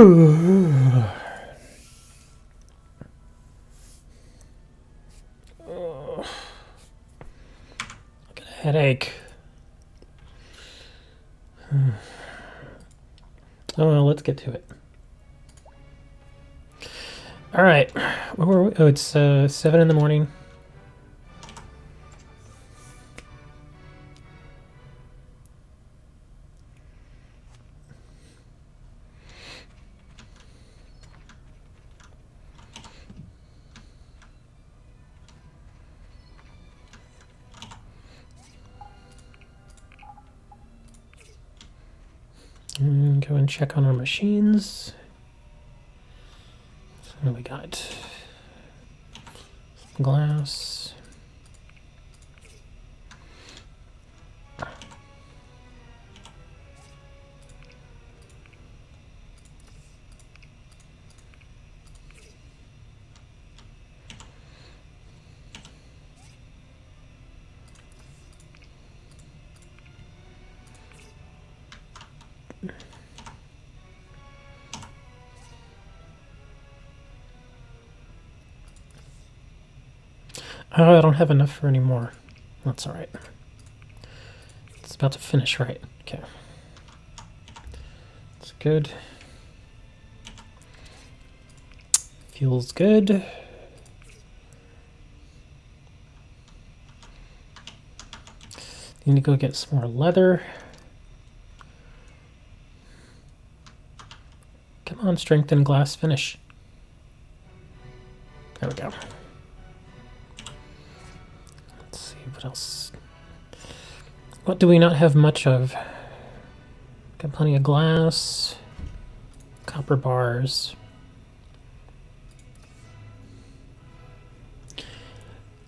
Got a headache. Oh well, let's get to it. All right. Oh, it's 7 in the morning. And go and check on our machines. So we got glass. Oh, I don't have enough for any more. That's all right. It's about to finish, right? Okay. It's good. Feels good. Need to go get some more leather. Come on, strengthen glass finish. There we go. Let's see what else. What do we not have much of? Got plenty of glass, copper bars.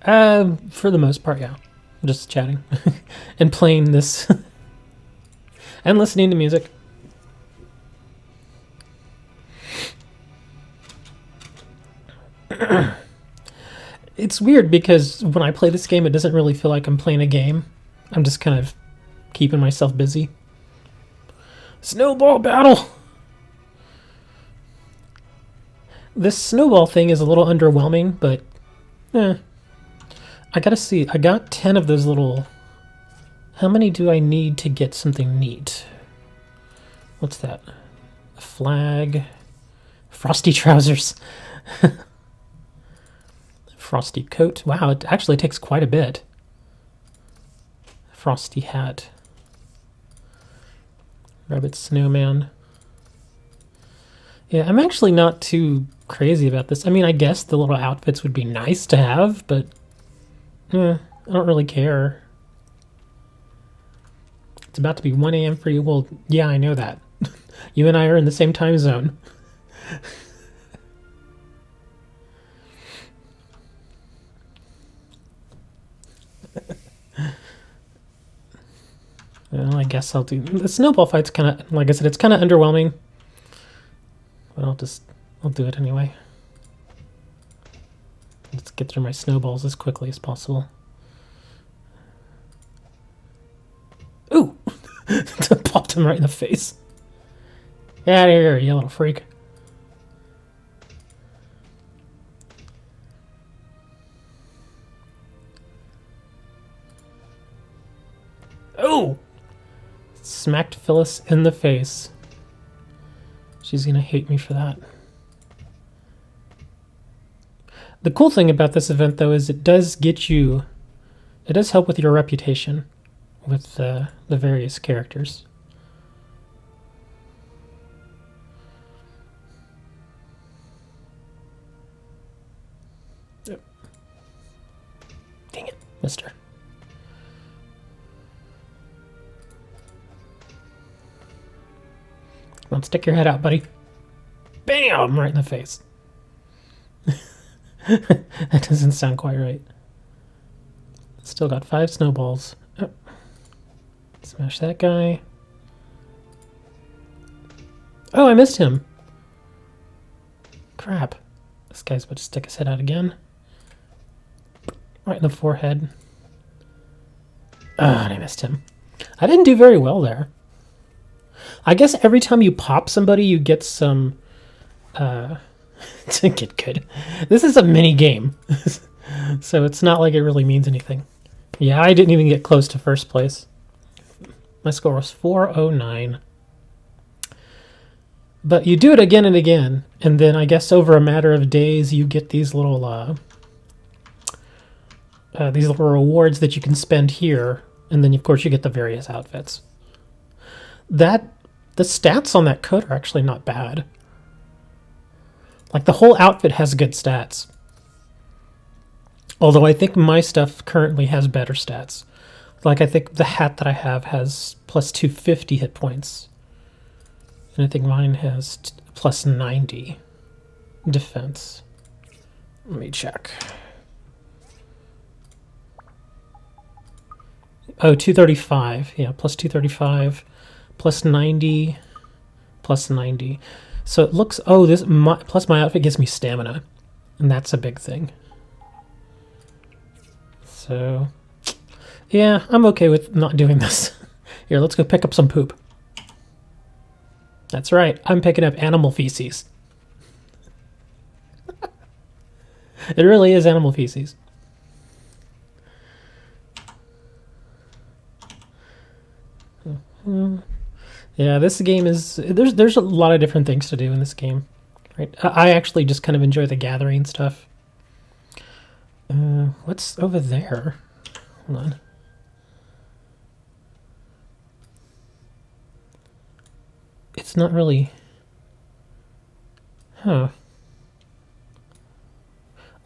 For the most part, yeah. I'm just chatting and playing this and listening to music. It's weird because when I play this game, it doesn't really feel like I'm playing a game. I'm just kind of keeping myself busy. Snowball battle! This snowball thing is a little underwhelming, but I gotta see. I got 10 of those little... How many do I need to get something neat? What's that? A flag. Frosty trousers. Frosty coat. Wow, it actually takes quite a bit. Frosty hat. Rabbit snowman. Yeah, I'm actually not too crazy about this. I mean, I guess the little outfits would be nice to have, but I don't really care. It's about to be 1 a.m. for you. Well, yeah, I know that. You and I are in the same time zone. Well, I guess I'll do... The snowball fight's kind of... Like I said, it's kind of underwhelming. But I'll do it anyway. Let's get through my snowballs as quickly as possible. Ooh! Popped him right in the face. Get out of here, you little freak. Oh! Smacked Phyllis in the face. She's gonna hate me for that. The cool thing about this event, though, is it does get you... It does help with your reputation with the various characters. Oh. Dang it, mister. Come on, stick your head out, buddy. Bam! Right in the face. That doesn't sound quite right. Still got 5 snowballs. Oh. Smash that guy. Oh, I missed him. Crap. This guy's about to stick his head out again. Right in the forehead. Ah, and I missed him. I didn't do very well there. I guess every time you pop somebody, you get some to get good. This is a mini game, so it's not like it really means anything. Yeah, I didn't even get close to first place. My score was 409. But you do it again and again, and then I guess over a matter of days you get these little rewards that you can spend here, and then of course you get the various outfits. The stats on that coat are actually not bad. Like the whole outfit has good stats. Although I think my stuff currently has better stats. Like I think the hat that I have has plus 250 hit points. And I think mine has plus 90 defense. Let me check. Oh, 235. Yeah, plus 235, plus 90, plus 90. So it looks... Oh, plus my outfit gives me stamina. And that's a big thing. So... yeah, I'm okay with not doing this. Here, let's go pick up some poop. That's right, I'm picking up animal feces. It really is animal feces. Yeah, this game is... There's a lot of different things to do in this game. Right? I actually just kind of enjoy the gathering stuff. What's over there? Hold on. It's not really... Huh.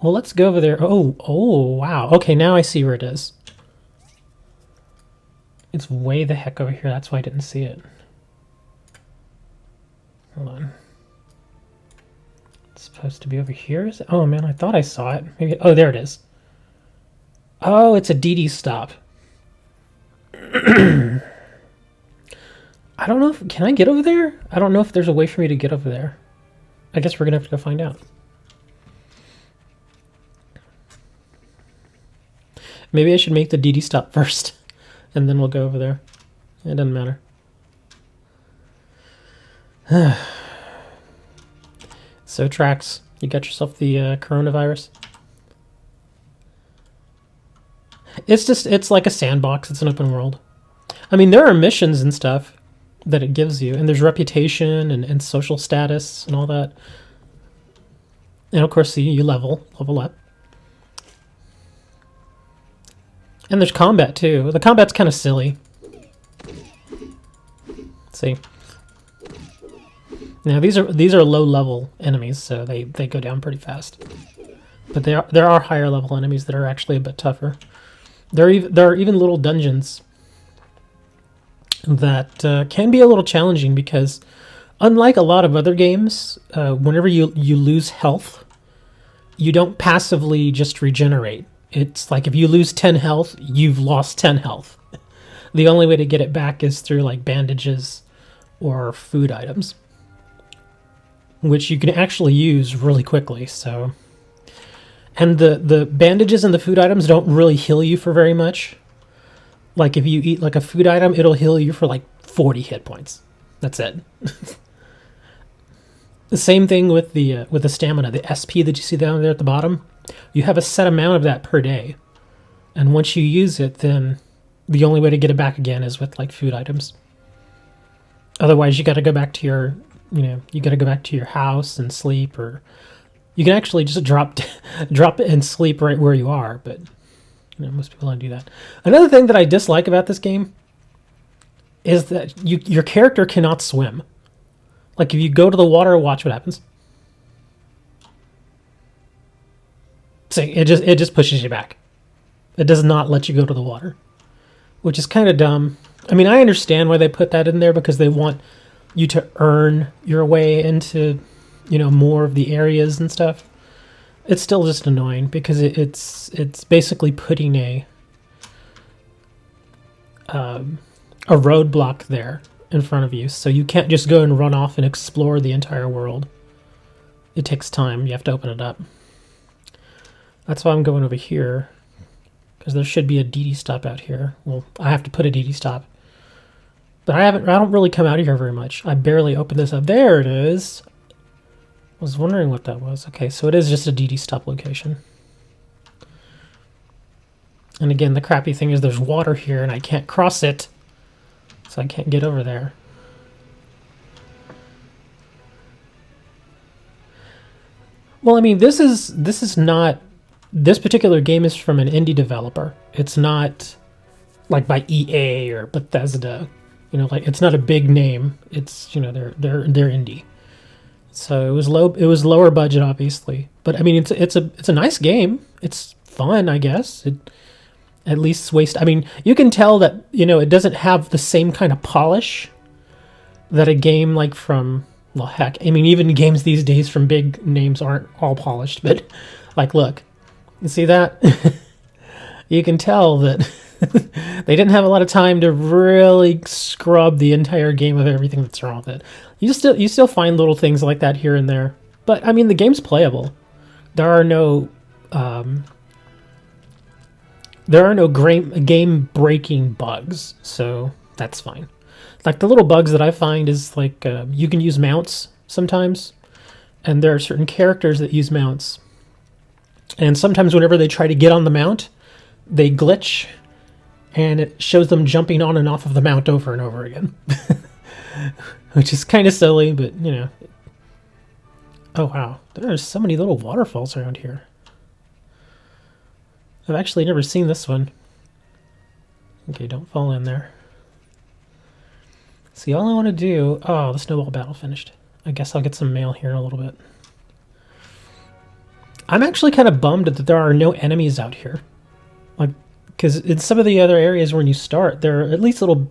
Well, let's go over there. Oh, wow. Okay, now I see where it is. It's way the heck over here. That's why I didn't see it. Hold on. It's supposed to be over here. Oh, man, I thought I saw it. Maybe... Oh, there it is. Oh, it's a DD stop. I don't know if... Can I get over there? I don't know if there's a way for me to get over there. I guess we're going to have to go find out. Maybe I should make the DD stop first. And then we'll go over there. It doesn't matter. So, Trax, you got yourself the coronavirus? It's like a sandbox. It's an open world. I mean, there are missions and stuff that it gives you. And there's reputation and social status and all that. And, of course, you level up. And there's combat, too. The combat's kind of silly. Let's see. Now, these are low-level enemies, so they go down pretty fast. But there are higher-level enemies that are actually a bit tougher. There are even little dungeons that can be a little challenging because, unlike a lot of other games, whenever you lose health, you don't passively just regenerate. It's like if you lose 10 health, you've lost 10 health. The only way to get it back is through like bandages or food items, which you can actually use really quickly. So, and the bandages and the food items don't really heal you for very much. Like if you eat like a food item, it'll heal you for like 40 hit points. That's it. The same thing with the stamina, the SP that you see down there at the bottom. You have a set amount of that per day, and once you use it, then the only way to get it back again is with like food items. Otherwise, you got to go back to your, you got to go back to your house and sleep, or you can actually just drop and sleep right where you are. But most people don't do that. Another thing that I dislike about this game is that your character cannot swim. Like if you go to the water, watch what happens. So it just pushes you back. It does not let you go to the water, which is kind of dumb. I mean, I understand why they put that in there because they want you to earn your way into, more of the areas and stuff. It's still just annoying because it's basically putting a roadblock there in front of you, so you can't just go and run off and explore the entire world. It takes time. You have to open it up. That's why I'm going over here, because there should be a DD stop out here. Well, I have to put a DD stop. But I don't really come out of here very much. I barely open this up. There it is. Was wondering what that was. Okay, so it is just a DD stop location. And again, the crappy thing is there's water here and I can't cross it. So I can't get over there. Well, I mean, this is not... This particular game is from an indie developer. It's not like by EA or Bethesda. You know, like it's not a big name. It's, you know, they're indie. So it was lower budget, obviously. But I mean, it's a nice game. It's fun, I guess. It at least waste. I mean, you can tell that, you know, it doesn't have the same kind of polish that a game like from, well, heck, I mean, even games these days from big names aren't all polished. But like, look, you see that? You can tell that they didn't have a lot of time to really scrub the entire game of everything that's wrong with it. You still find little things like that here and there, but I mean, the game's playable. There are no game breaking bugs, so that's fine. Like the little bugs that I find is like you can use mounts sometimes, and there are certain characters that use mounts, and sometimes whenever they try to get on the mount, they glitch, and it shows them jumping on and off of the mount over and over again. Which is kind of silly, but, you know. Oh, wow. There are so many little waterfalls around here. I've actually never seen this one. Okay, don't fall in there. See, all I want to do... Oh, the snowball battle finished. I guess I'll get some mail here in a little bit. I'm actually kind of bummed that there are no enemies out here. Like, because in some of the other areas when you start, there are at least little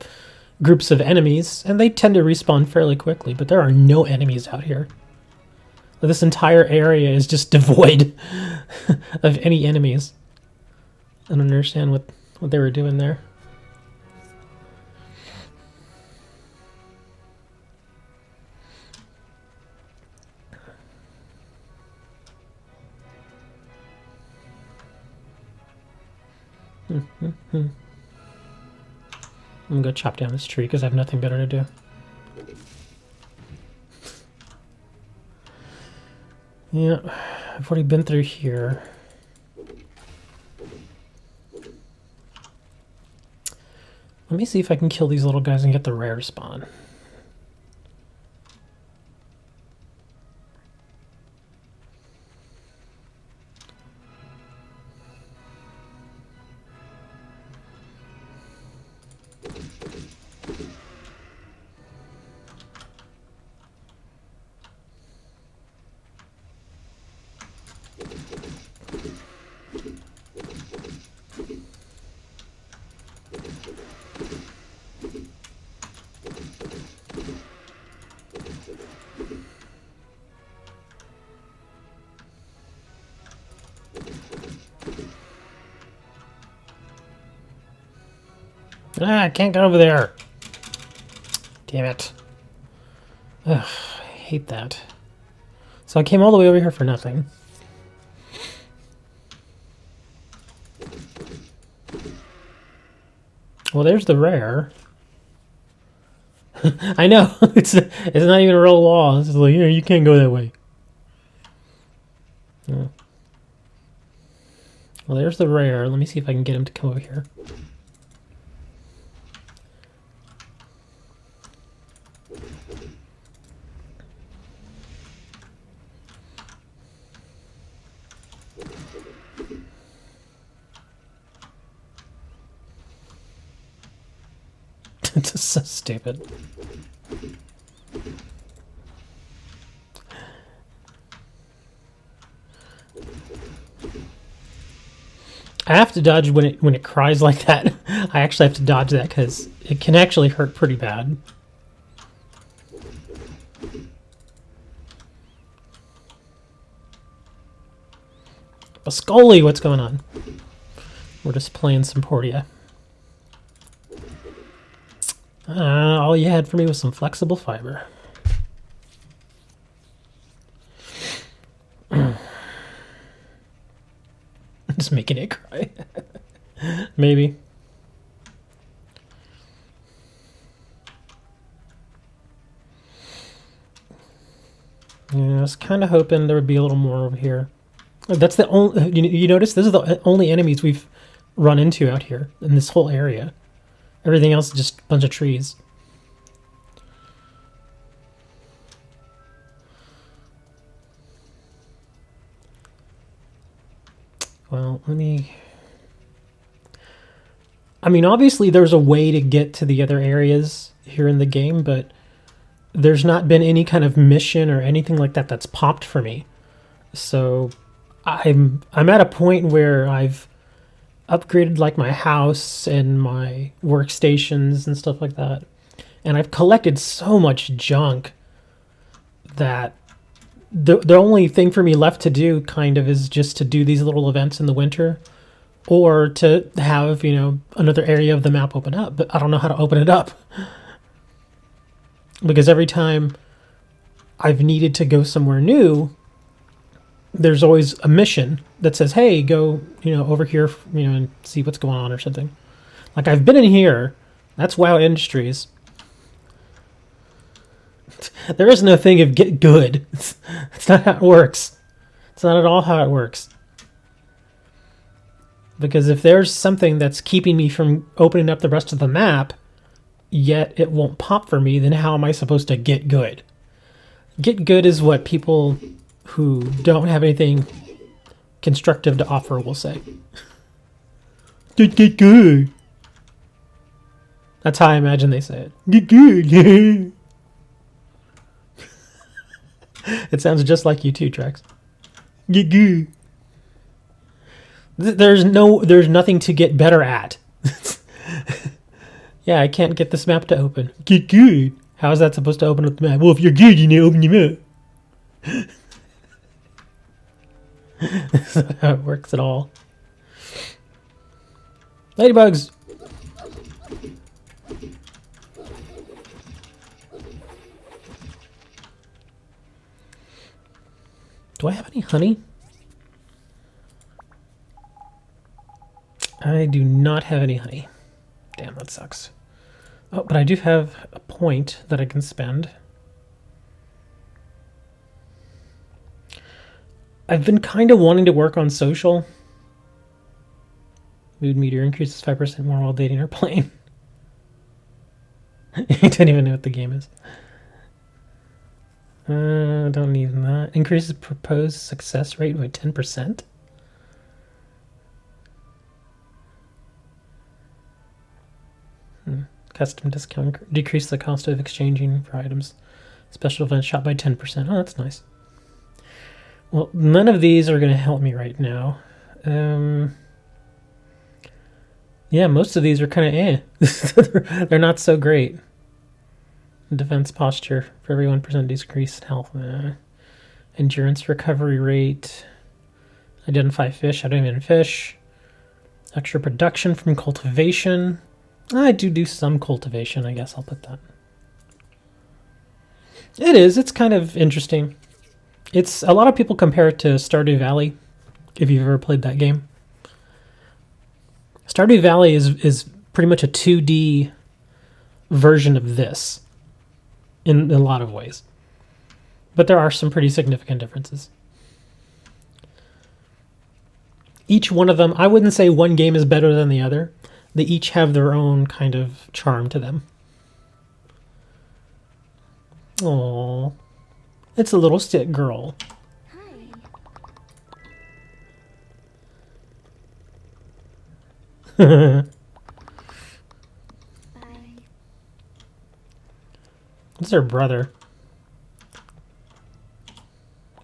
groups of enemies, and they tend to respawn fairly quickly, but there are no enemies out here. This entire area is just devoid of any enemies. I don't understand what they were doing there. I'm gonna go chop down this tree because I have nothing better to do. Yeah, I've already been through here. Let me see if I can kill these little guys and get the rare spawn. Ah, I can't get over there. Damn it. Ugh, I hate that. So I came all the way over here for nothing. Well, there's the rare. I know. It's not even a real wall. It's like, you can't go that way. Yeah. Well, there's the rare. Let me see if I can get him to come over here. It's just so stupid. I have to dodge when it cries like that. I actually have to dodge that because it can actually hurt pretty bad. Bascoli, what's going on? We're just playing some Portia. All you had for me was some flexible fiber. Just making it cry. Maybe. Yeah, I was kind of hoping there would be a little more over here. That's the only. You notice this is the only enemies we've run into out here in this whole area. Everything else is just a bunch of trees. Well, let me... I mean, obviously there's a way to get to the other areas here in the game, but there's not been any kind of mission or anything like that that's popped for me. So I'm at a point where I've upgraded like my house and my workstations and stuff like that. And I've collected so much junk that the only thing for me left to do kind of is just to do these little events in the winter, or to have, you know, another area of the map open up. But I don't know how to open it up, because every time I've needed to go somewhere new, there's always a mission that says, hey, go, you know, over here, you know, and see what's going on or something. Like, I've been in here. That's WoW Industries. There is no thing of get good. It's not how it works. It's not at all how it works. Because if there's something that's keeping me from opening up the rest of the map, yet it won't pop for me, then how am I supposed to get good? Get good is what people who don't have anything constructive to offer will say. Get good. That's how I imagine they say it. Get good. It sounds just like you too, Trex. Get good. There's nothing to get better at. Yeah, I can't get this map to open. Get good. How is that supposed to open up the map? Well, if you're good, you need to open your map. That's not how it works at all. Ladybugs! Do I have any honey? I do not have any honey. Damn, that sucks. Oh, but I do have a point that I can spend. I've been kind of wanting to work on social. Mood meter increases 5% more while dating or playing. You don't even know what the game is. Don't need that. Increases proposed success rate by 10%. Custom discount. Decrease the cost of exchanging for items. Special event shot by 10%. Oh, that's nice. Well, none of these are going to help me right now. Yeah, most of these are kind of They're not so great. Defense posture for every 1% decrease in health. Endurance recovery rate. Identify fish. I don't even fish. Extra production from cultivation. I do some cultivation, I guess I'll put that. It's kind of interesting. It's a lot of people compare it to Stardew Valley, if you've ever played that game. Stardew Valley is pretty much a 2D version of this in a lot of ways. But there are some pretty significant differences. Each one of them, I wouldn't say one game is better than the other. They each have their own kind of charm to them. Aww. It's a little stick girl. Hi. It's her brother.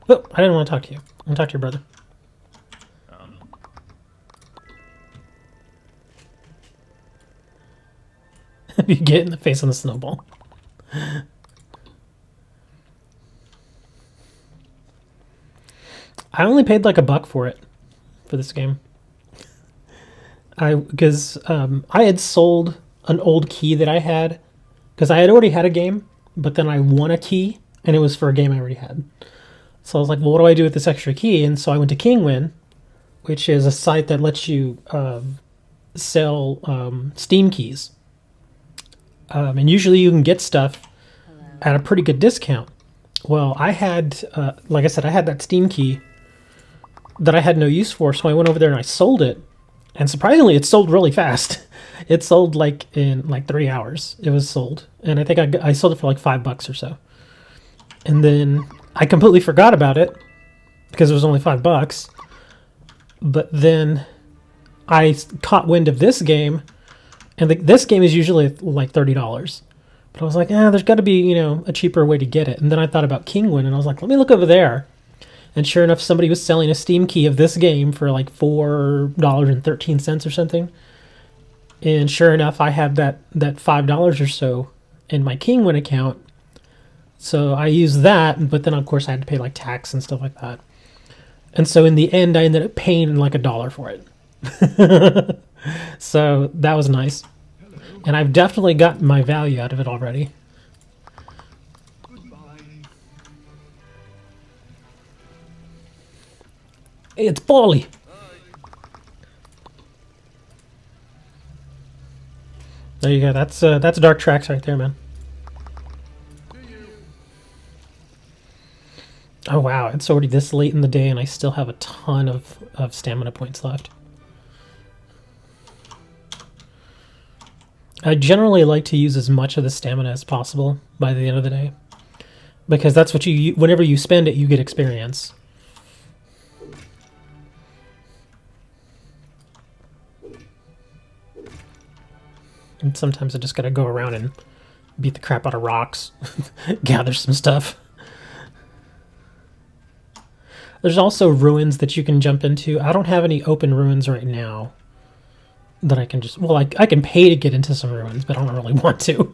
Oh, I didn't want to talk to you. I want to talk to your brother. You get in the face on the snowball. I only paid like $1 for it, for this game. Because I had sold an old key that I had, because I had already had a game, but then I won a key, and it was for a game I already had. So I was like, well, what do I do with this extra key? And so I went to Kingwin, which is a site that lets you sell Steam keys. And usually you can get stuff at a pretty good discount. Well, I had, like I said, I had that Steam key that I had no use for, so I went over there and I sold it. And surprisingly, it sold really fast. It sold like in like 3 hours. It was sold, and I think I sold it for like $5 or so. And then I completely forgot about it because it was only $5. But then I caught wind of this game, and this game is usually like $30. But I was like, there's got to be, a cheaper way to get it. And then I thought about Kingwin, and I was like, let me look over there. And sure enough, somebody was selling a Steam key of this game for like $4.13 or something. And sure enough, I had that $5 or so in my Kingwin account. So I used that, but then of course I had to pay like tax and stuff like that. And so in the end, I ended up paying like $1 for it. So that was nice. And I've definitely gotten my value out of it already. Hey, it's Paulie. There you go. That's Dark Tracks right there, man. Oh wow, it's already this late in the day and I still have a ton of stamina points left. I generally like to use as much of the stamina as possible by the end of the day, because that's what whenever you spend it, you get experience. And sometimes I just gotta go around and beat the crap out of rocks, gather some stuff. There's also ruins that you can jump into. I don't have any open ruins right now that I can just... Well, I can pay to get into some ruins, but I don't really want to.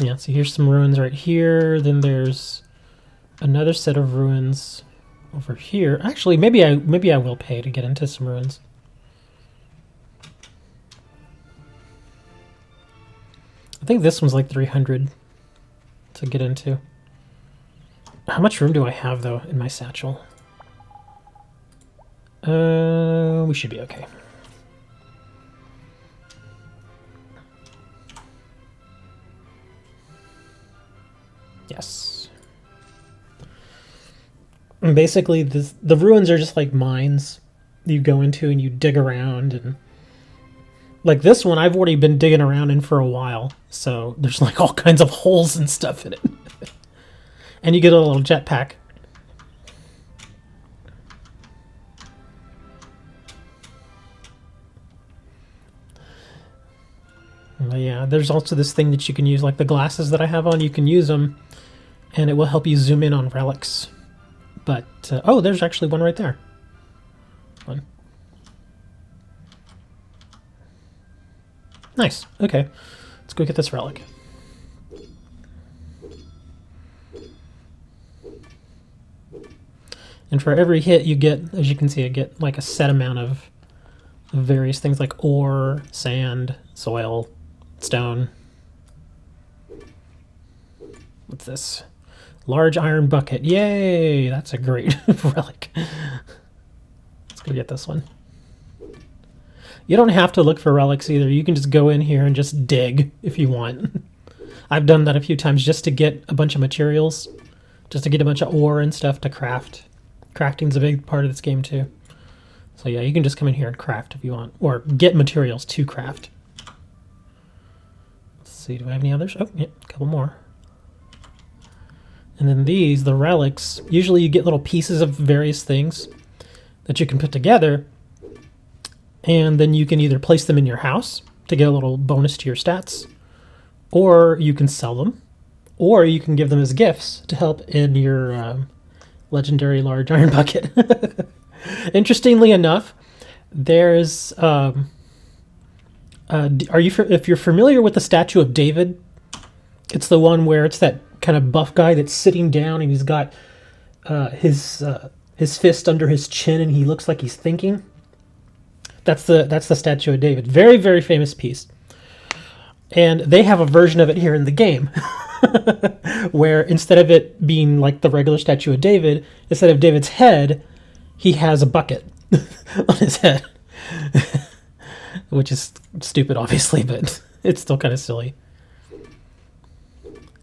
Yeah, so here's some ruins right here. Then there's another set of ruins over here. Actually, maybe I will pay to get into some ruins. I think this one's like 300 to get into. How much room do I have, though, in my satchel? We should be okay. Yes. And basically, the ruins are just like mines you go into and you dig around, and like this one, I've already been digging around in for a while, so there's like all kinds of holes and stuff in it. And you get a little jetpack. But yeah, there's also this thing that you can use, like the glasses that I have on, you can use them, and it will help you zoom in on relics. But, oh, there's actually one right there. One. Nice. Okay. Let's go get this relic. And for every hit you get, as you can see, I get like a set amount of various things like ore, sand, soil, stone. What's this? Large iron bucket. Yay! That's a great relic. Let's go get this one. You don't have to look for relics either. You can just go in here and just dig if you want. I've done that a few times just to get a bunch of materials, just to get a bunch of ore and stuff to craft. Crafting's a big part of this game too. So yeah, you can just come in here and craft if you want, or get materials to craft. Let's see, do I have any others? Oh, yeah, a couple more. And then these, the relics, usually you get little pieces of various things that you can put together, and then you can either place them in your house to get a little bonus to your stats, or you can sell them, or you can give them as gifts to help in your legendary large iron bucket. Interestingly enough, there's if you're familiar with the statue of David, it's the one where it's that kind of buff guy that's sitting down and he's got his fist under his chin and he looks like he's thinking. That's the statue of David. Very, very famous piece. And they have a version of it here in the game. Where instead of it being like the regular statue of David, instead of David's head, he has a bucket on his head. which is stupid, obviously, but it's still kind of silly.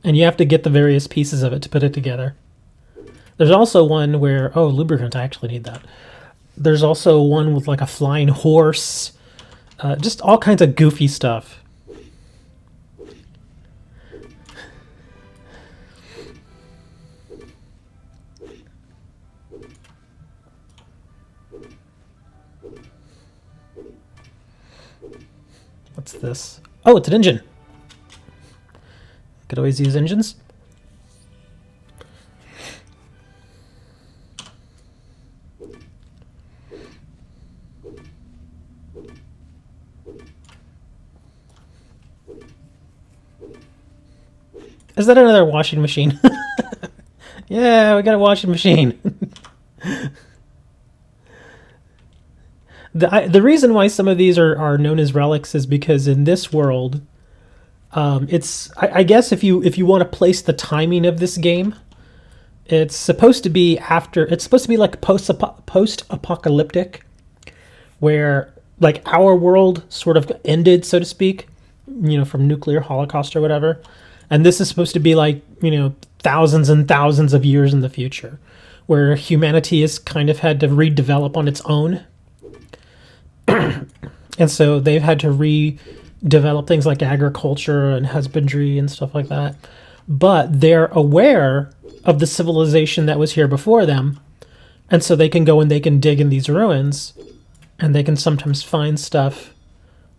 And you have to get the various pieces of it to put it together. There's also one where, oh, lubricant, I actually need that. There's also one with like a flying horse, just all kinds of goofy stuff. What's this? Oh, it's an engine. Could always use engines. Is that another washing machine? Yeah, we got a washing machine. The reason why some of these are known as relics is because in this world, I guess if you want to place the timing of this game, it's supposed to be like post-apocalyptic, where like our world sort of ended, so to speak, from nuclear holocaust or whatever. And this is supposed to be like, thousands and thousands of years in the future, where humanity has kind of had to redevelop on its own. And so they've had to redevelop things like agriculture and husbandry and stuff like that. But they're aware of the civilization that was here before them. And so they can go and they can dig in these ruins, and they can sometimes find stuff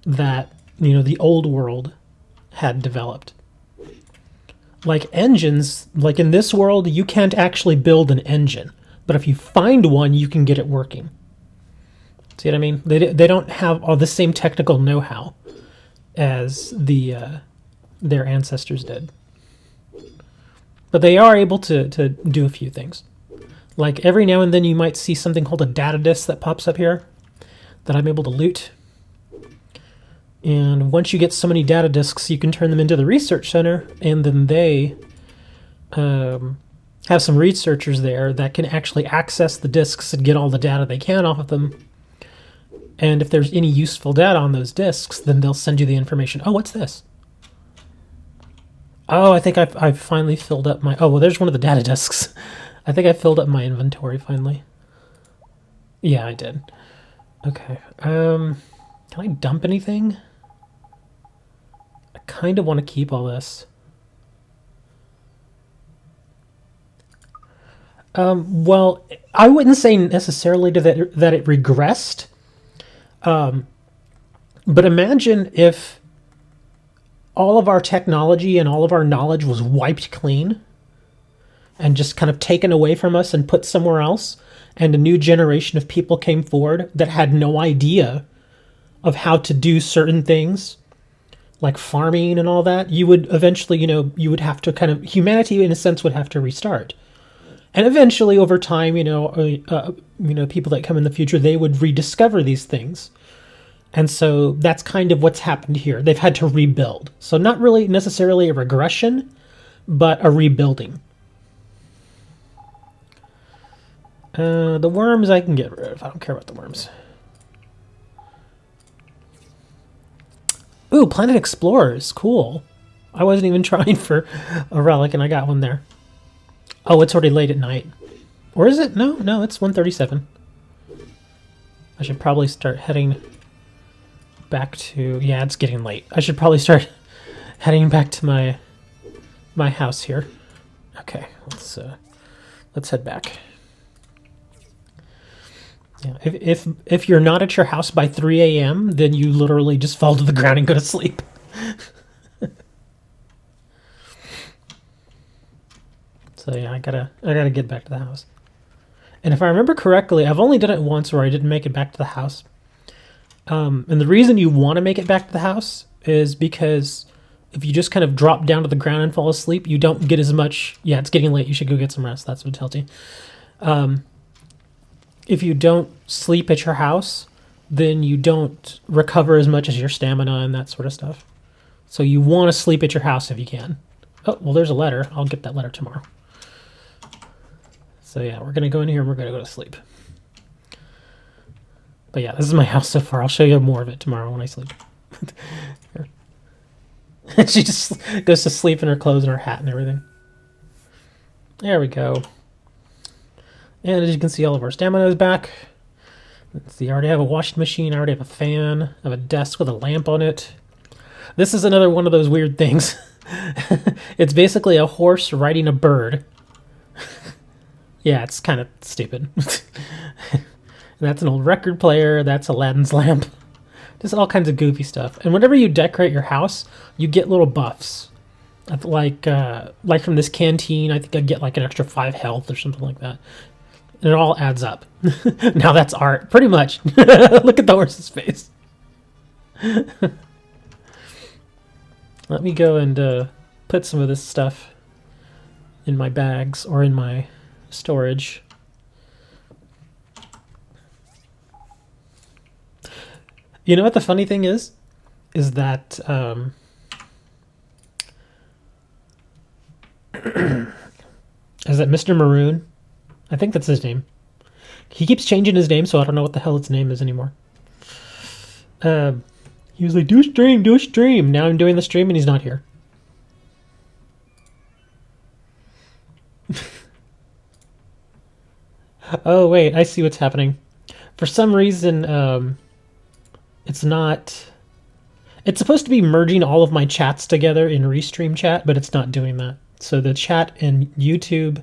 that, the old world had developed. Like engines, like in this world, you can't actually build an engine. But if you find one, you can get it working. See what I mean? They don't have all the same technical know-how as their ancestors did. But they are able to do a few things. Like every now and then you might see something called a data disk that pops up here that I'm able to loot. And once you get so many data disks, you can turn them into the research center, and then they have some researchers there that can actually access the disks and get all the data they can off of them. And if there's any useful data on those disks, then they'll send you the information. Oh, what's this? Oh, I think I've finally filled up my... Oh, well, there's one of the data disks. I think I filled up my inventory finally. Yeah, I did. Okay. Can I dump anything? I kind of want to keep all this. Well, I wouldn't say necessarily that it regressed. But imagine if all of our technology and all of our knowledge was wiped clean and just kind of taken away from us and put somewhere else, and a new generation of people came forward that had no idea of how to do certain things like farming and all that. You would eventually, you would have to humanity in a sense would have to restart. And eventually over time, people that come in the future, they would rediscover these things. And so that's kind of what's happened here. They've had to rebuild. So not really necessarily a regression, but a rebuilding. The worms I can get rid of. I don't care about the worms. Ooh, Planet Explorers. Cool. I wasn't even trying for a relic, and I got one there. Oh, it's already late at night. Or is it? No, it's 1:37. I should probably start heading back to... Yeah, it's getting late. I should probably start heading back to my house here. Okay, let's head back. Yeah, if you're not at your house by 3 a.m., then you literally just fall to the ground and go to sleep. So yeah, I gotta get back to the house. And if I remember correctly, I've only done it once where I didn't make it back to the house. And the reason you want to make it back to the house is because if you just kind of drop down to the ground and fall asleep, you don't get as much... Yeah, it's getting late. You should go get some rest. That's what it tells you. If you don't sleep at your house, then you don't recover as much as your stamina and that sort of stuff. So you want to sleep at your house if you can. Oh, well, there's a letter. I'll get that letter tomorrow. So yeah, we're going to go in here and we're going to go to sleep. But yeah, this is my house so far. I'll show you more of it tomorrow when I sleep. She just goes to sleep in her clothes and her hat and everything. There we go. And as you can see, all of our stamina is back. Let's see, I already have a washing machine. I already have a fan. I have a desk with a lamp on it. This is another one of those weird things. It's basically a horse riding a bird. Yeah, it's kind of stupid. That's an old record player. That's Aladdin's lamp. Just all kinds of goofy stuff. And whenever you decorate your house, you get little buffs. Like from this canteen, I think I get like an extra 5 health or something like that. And it all adds up. Now that's art, pretty much. Look at the horse's face. Let me go and put some of this stuff in my bags or in my storage. You know what the funny thing is? Is that Mr. Maroon? I think that's his name. He keeps changing his name, so I don't know what the hell its name is anymore. He was like, do a stream, do a stream. Now I'm doing the stream and he's not here. Oh, wait, I see what's happening. For some reason, it's not... It's supposed to be merging all of my chats together in Restream chat, but it's not doing that. So the chat in YouTube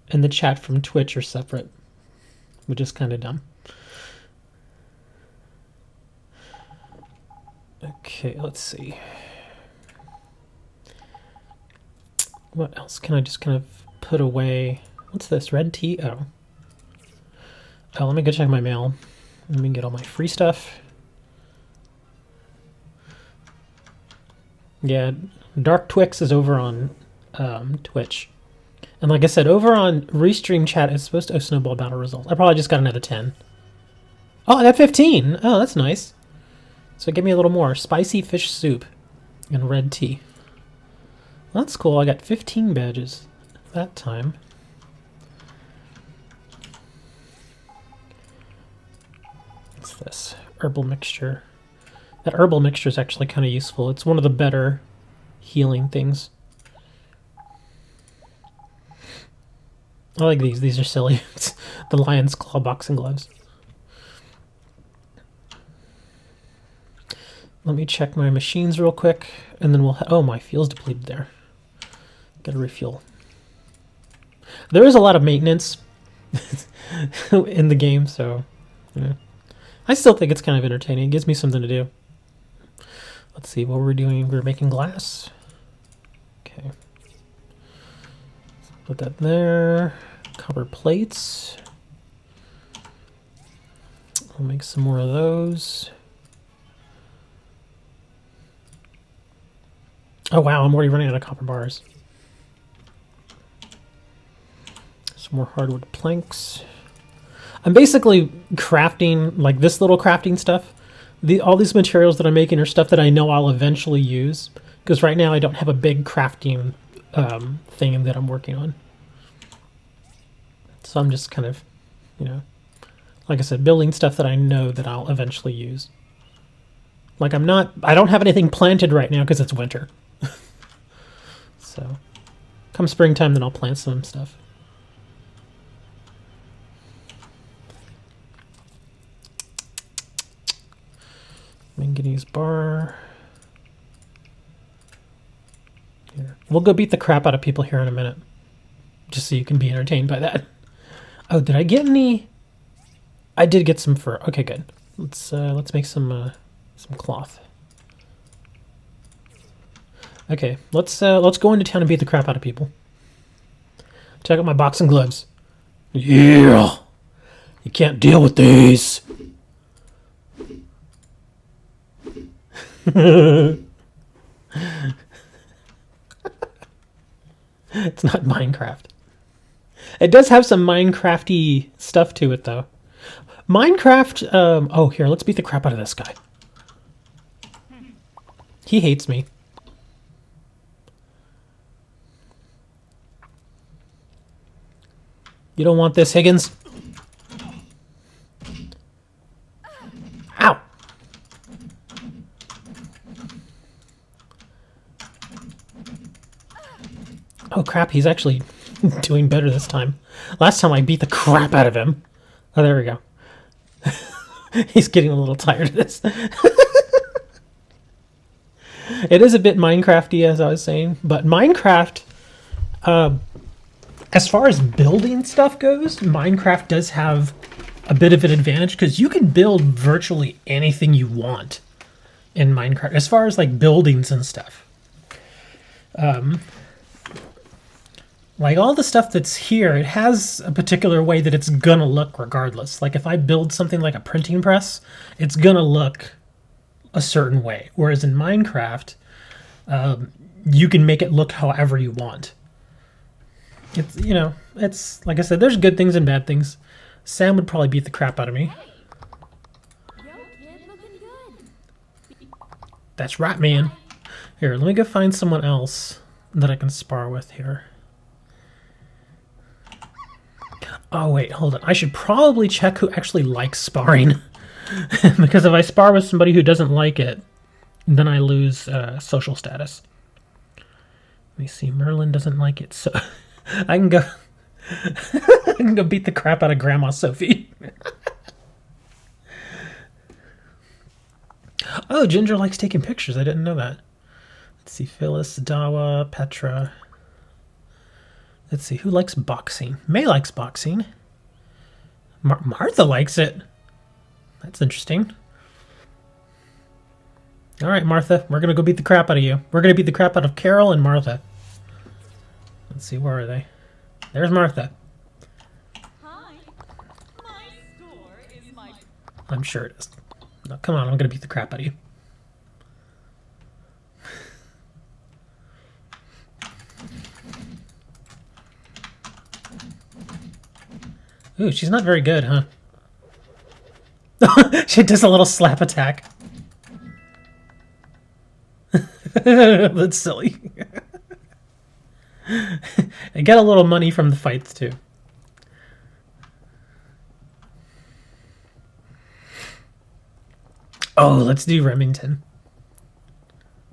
and the chat from Twitch are separate, which is kind of dumb. Okay, let's see. What else can I just kind of put away? What's this? Red tea? Oh. Oh, let me go check my mail. Let me get all my free stuff. Yeah, Dark Twix is over on Twitch. And like I said, over on Restream chat, it's supposed to snowball battle results. I probably just got another 10. Oh, I got 15. Oh, that's nice. So give me a little more. Spicy fish soup and red tea. Well, that's cool. I got 15 badges that time. What's this? Herbal mixture. That herbal mixture is actually kind of useful. It's one of the better healing things. I like these. These are silly. It's the lion's claw boxing gloves. Let me check my machines real quick, and then we'll... Oh, my fuel's depleted there. Gotta refuel. There is a lot of maintenance in the game, so... Yeah. I still think it's kind of entertaining. It gives me something to do. Let's see what we're doing. We're making glass. Okay. Put that there. Copper plates. I'll make some more of those. Oh wow, I'm already running out of copper bars. Some more hardwood planks. I'm basically crafting, like this little crafting stuff. All these materials that I'm making are stuff that I know I'll eventually use. Because right now I don't have a big crafting thing that I'm working on. So I'm just kind of, you know, like I said, building stuff that I know that I'll eventually use. Like I don't have anything planted right now because it's winter. So come springtime, then I'll plant some stuff. Manganese bar. Here. We'll go beat the crap out of people here in a minute. Just so you can be entertained by that. Oh, did I get any? I did get some fur. Okay, good. Let's make some cloth. Okay, let's go into town and beat the crap out of people. Check out my boxing gloves. Yeah, you can't deal with these. It's not Minecraft. It does have some Minecrafty stuff to it, though. Minecraft, oh, here, let's beat the crap out of this guy. He hates me. You don't want this, Higgins? crap, he's actually doing better this time. Last time I beat the crap out of him. Oh, there we go. He's getting a little tired of this. It is a bit Minecrafty, as I was saying, but Minecraft, as far as building stuff goes, Minecraft does have a bit of an advantage because you can build virtually anything you want in Minecraft, as far as like buildings and stuff. Like all the stuff that's here, it has a particular way that it's gonna look regardless. Like if I build something like a printing press, it's gonna look a certain way. Whereas in Minecraft, you can make it look however you want. It's, you know, it's like I said, there's good things and bad things. Sam would probably beat the crap out of me. That's right, man. Here, let me go find someone else that I can spar with here. Oh, wait, hold on. I should probably check who actually likes sparring. Because if I spar with somebody who doesn't like it, then I lose social status. Let me see. Merlin doesn't like it, so I can go. I can go beat the crap out of Grandma Sophie. Oh, Ginger likes taking pictures. I didn't know that. Let's see. Phyllis, Dawa, Petra. Let's see. Who likes boxing? May likes boxing. Martha likes it. That's interesting. All right, Martha. We're going to go beat the crap out of you. We're going to beat the crap out of Carol and Martha. Let's see. Where are they? There's Martha. Hi. My store is my... I'm sure it is. No, come on. I'm going to beat the crap out of you. Ooh, she's not very good, huh? She does a little slap attack. That's silly. I get a little money from the fights, too. Oh, let's do Remington.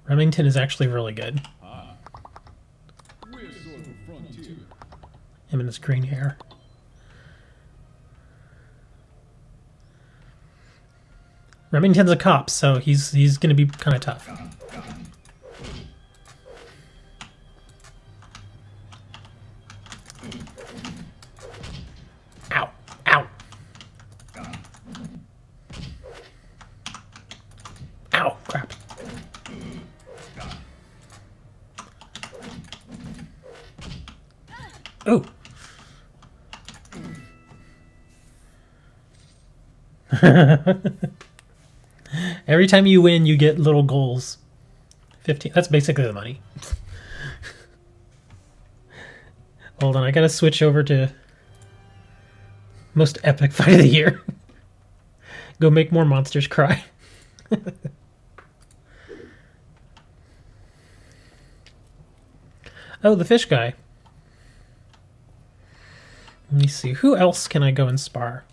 Remington is actually really good. Him and his green hair. Remington's a cop, so he's going to be kind of tough. Ow. Ow. Ow. Crap. Oh. Every time you win, you get little goals. 15. That's basically the money. Hold on, I gotta switch over to most epic fight of the year. Go make more monsters cry. Oh, the fish guy. Let me see. Who else can I go and spar?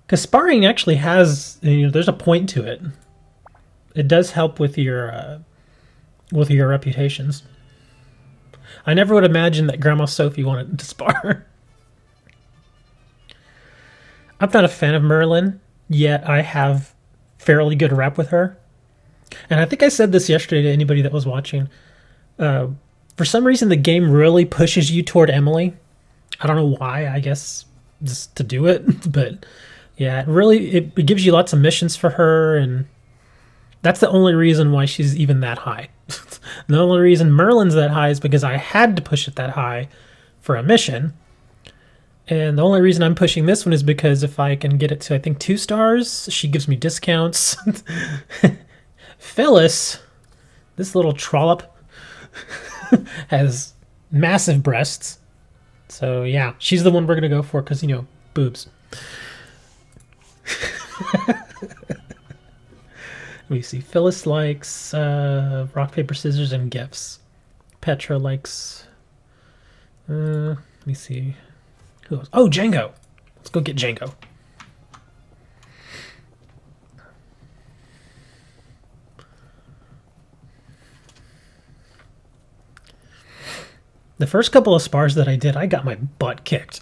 Because sparring actually has, you know, there's a point to it. It does help with your reputations. I never would imagine that Grandma Sophie wanted to spar. I'm not a fan of Merlin, yet I have fairly good rep with her. And I think I said this yesterday to anybody that was watching. For some reason, the game really pushes you toward Emily. I don't know why, I guess just to do it, but yeah, it gives you lots of missions for her, and that's the only reason why she's even that high. The only reason Merlin's that high is because I had to push it that high for a mission. And the only reason I'm pushing this one is because if I can get it to, I think, 2 stars, she gives me discounts. Phyllis, this little trollop, has massive breasts. So yeah, she's the one we're going to go for because, you know, boobs. Let me see. Phyllis likes rock, paper, scissors, and gifts. Petra likes... let me see. Who else? Oh, Django. Let's go get Django. The first couple of spars that I did, I got my butt kicked.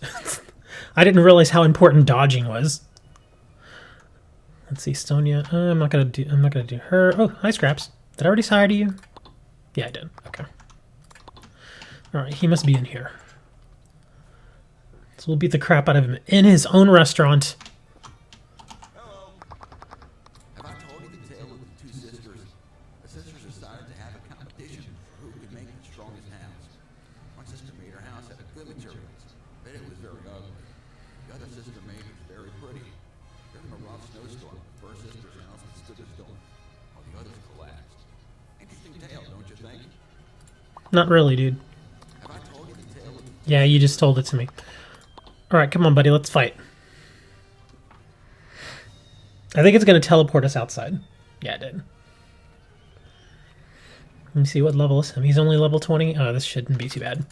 I didn't realize how important dodging was. Let's see, Stonia. I'm not gonna do her. Oh, hi, Scraps. Did I already say hi to you? Yeah, I did. Okay. All right, he must be in here. So we'll beat the crap out of him in his own restaurant. Hello. Have I told you the tale of the two sisters? The sisters decided to have a competition for who could make the strongest house. One sister made her house out of good materials, but it was very ugly. The other sister made it very pretty. During a rough snowstorm, the first sister's house stood still, while the others collapsed. Interesting tale, don't you think? Not really, dude. Have I told you the tale of the Yeah, you just told it to me. All right, come on, buddy. Let's fight. I think it's going to teleport us outside. Yeah, it did. Let me see what level is him. He's only level 20. Oh, this shouldn't be too bad.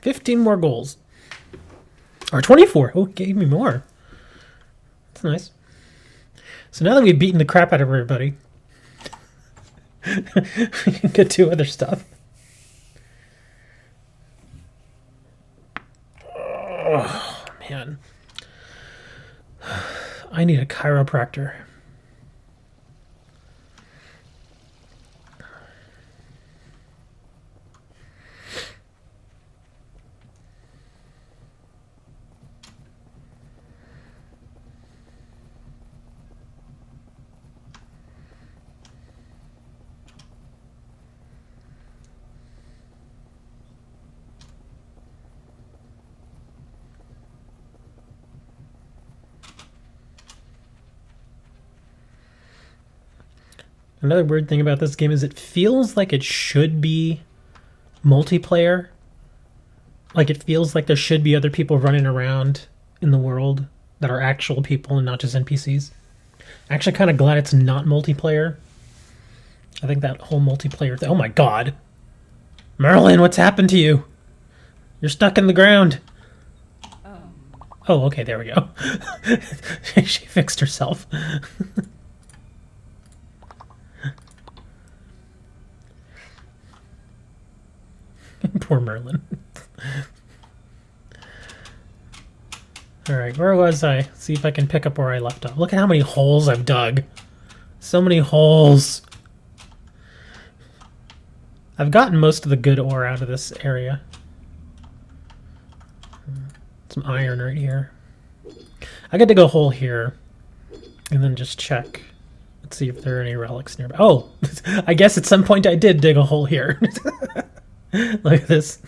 $15 more goals. Or 24. Oh, it gave me more. That's nice. So now that we've beaten the crap out of everybody, we can get to other stuff. Oh, man. I need a chiropractor. Another weird thing about this game is it feels like it should be multiplayer. Like it feels like there should be other people running around in the world that are actual people and not just NPCs. Actually kind of glad it's not multiplayer. I think that whole multiplayer thing. Oh my god. Merlin, what's happened to you? You're stuck in the ground. Oh, okay, there we go. She fixed herself. Poor Merlin. Alright, where was I? See if I can pick up where I left off. Look at how many holes I've dug. So many holes. I've gotten most of the good ore out of this area. Some iron right here. I got to go a hole here. And then just check. Let's see if there are any relics nearby. Oh! I guess at some point I did dig a hole here. Look at this.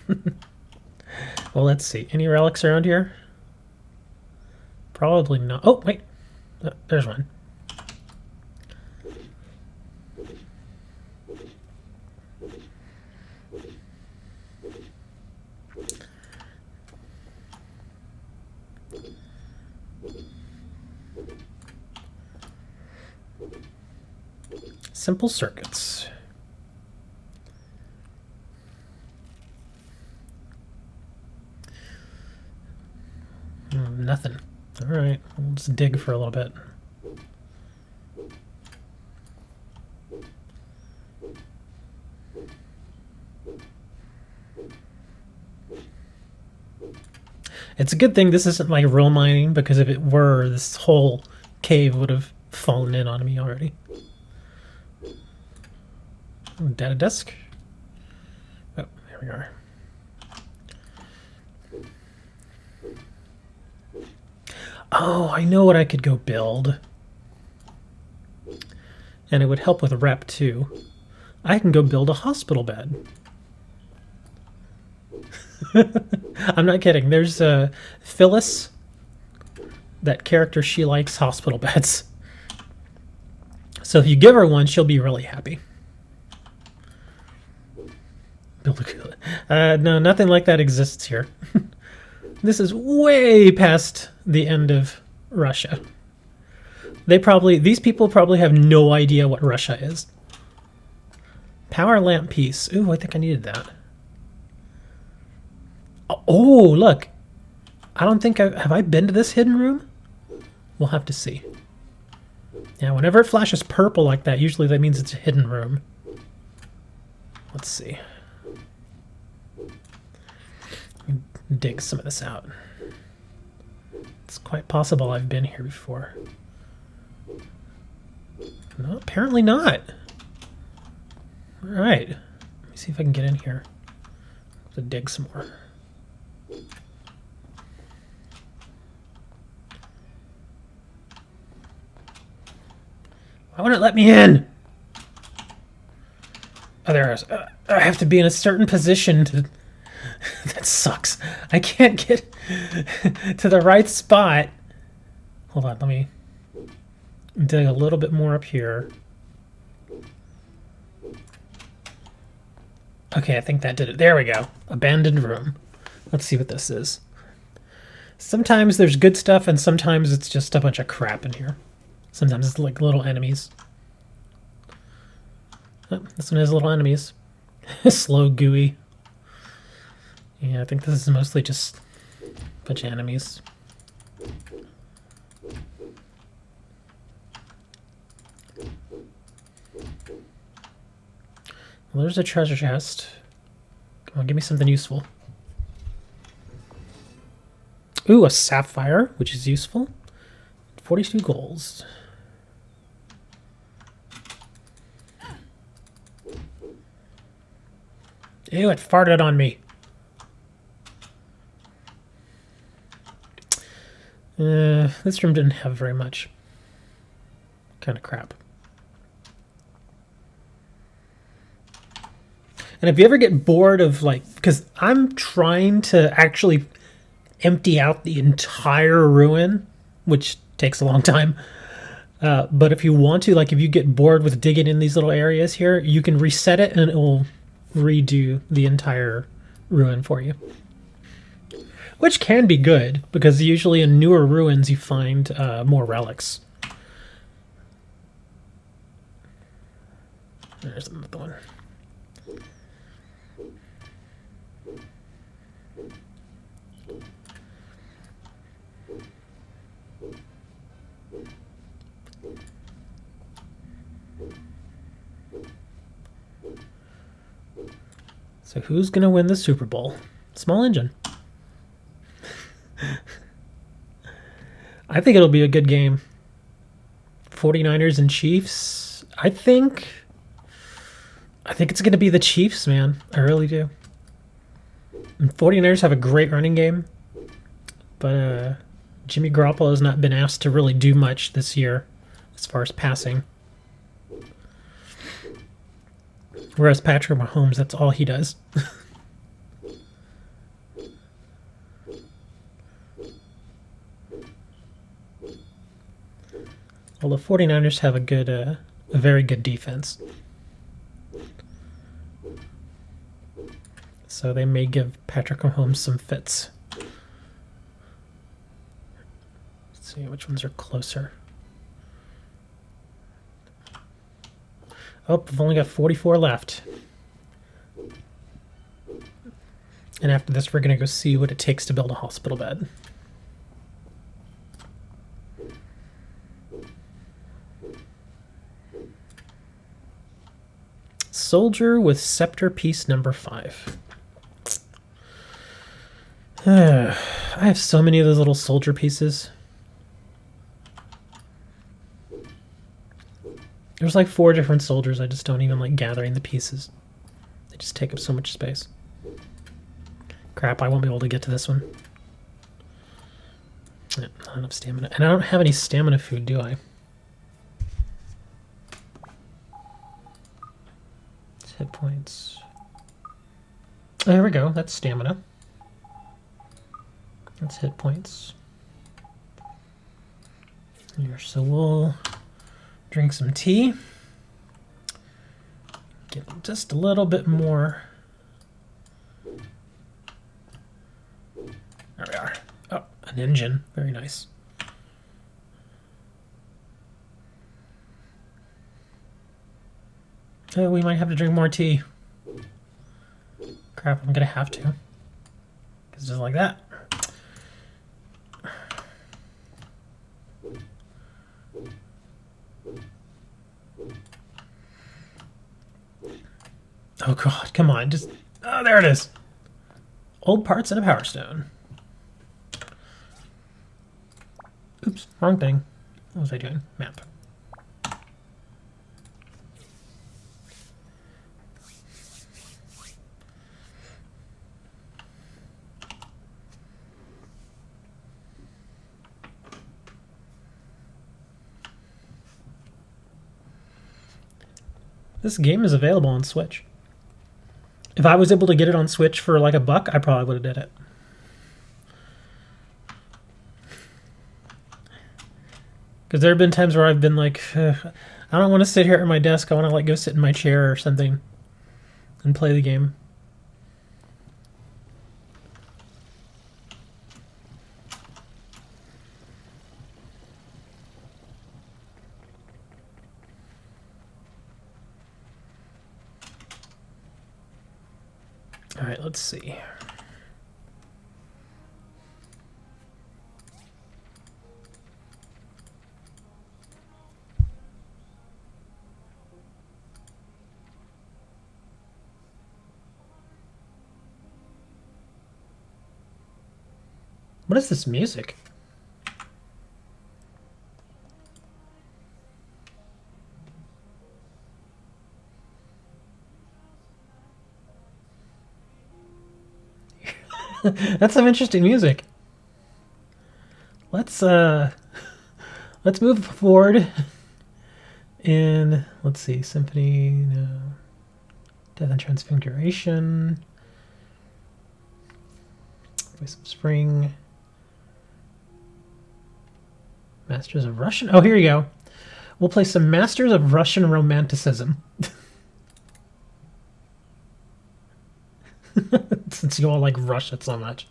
Well, let's see. Any relics around here? Probably not. Oh, wait. There's one. Simple circuits. Nothing. Alright, we'll just dig for a little bit. It's a good thing this isn't like real mining, because if it were, this whole cave would have fallen in on me already. Data disk. Oh, there we are. Oh, I know what I could go build. And it would help with rep too. I can go build a hospital bed. I'm not kidding. There's Phyllis. That character, she likes hospital beds. So if you give her one, she'll be really happy. Build a no, nothing like that exists here. This is way past the end of Russia. These people probably have no idea what Russia is. Power lamp piece. Ooh, I think I needed that. Oh, look. I don't think have I been to this hidden room? We'll have to see. Yeah, whenever it flashes purple like that, usually that means it's a hidden room. Let's see. Dig some of this out. It's quite possible I've been here before. No, apparently not. Alright. Let me see if I can get in here. To dig some more. Why wouldn't it let me in? Oh, there it is. I have to be in a certain position to... That sucks. I can't get to the right spot. Hold on, let me dig a little bit more up here. Okay, I think that did it. There we go. Abandoned room. Let's see what this is. Sometimes there's good stuff, and sometimes it's just a bunch of crap in here. Sometimes it's like little enemies. Oh, this one has little enemies. Slow, gooey. Yeah, I think this is mostly just a bunch of enemies. Well, there's a treasure chest. Come on, give me something useful. Ooh, a sapphire, which is useful. 42 golds. Ew, it farted on me. This room didn't have very much. Kind of crap. And if you ever get bored of, like, because I'm trying to actually empty out the entire ruin, which takes a long time. But if you want to, like, if you get bored with digging in these little areas here, you can reset it and it will redo the entire ruin for you. Which can be good, because usually in newer ruins you find more relics. There's another one. So who's going to win the Super Bowl? Small engine. I think it'll be a good game. 49ers and Chiefs. I think it's going to be the Chiefs, man. I really do. And 49ers have a great running game. But Jimmy Garoppolo has not been asked to really do much this year as far as passing. Whereas Patrick Mahomes, that's all he does. Well, the 49ers have a very good defense. So they may give Patrick Mahomes some fits. Let's see which ones are closer. Oh, we've only got 44 left. And after this, we're going to go see what it takes to build a hospital bed. Soldier with scepter piece number 5. I have so many of those little soldier pieces. There's like 4 different soldiers. I just don't even like gathering the pieces. They just take up so much space. Crap, I won't be able to get to this one. Not enough stamina. And I don't have any stamina food, do I? It's hit points. Oh, there we go. That's stamina. That's hit points. Here, so we'll drink some tea. Get just a little bit more. There we are. Oh, an engine. Very nice. Oh, we might have to drink more tea. Crap, I'm gonna have to. Because just like that. Oh god, come on, just... Oh, there it is! Old parts and a power stone. Oops, wrong thing. What was I doing? Map. This game is available on Switch. If I was able to get it on Switch for like $1, I probably would have did it. Because there have been times where I've been like, I don't want to sit here at my desk. I want to like go sit in my chair or something and play the game. All right, let's see. What is this music? That's some interesting music. Let's move forward in, let's see, Symphony, no. Death and Transfiguration. Voice of Spring. Masters of Russian. Oh, here you go. We'll play some Masters of Russian Romanticism. Since you all like Russia so much.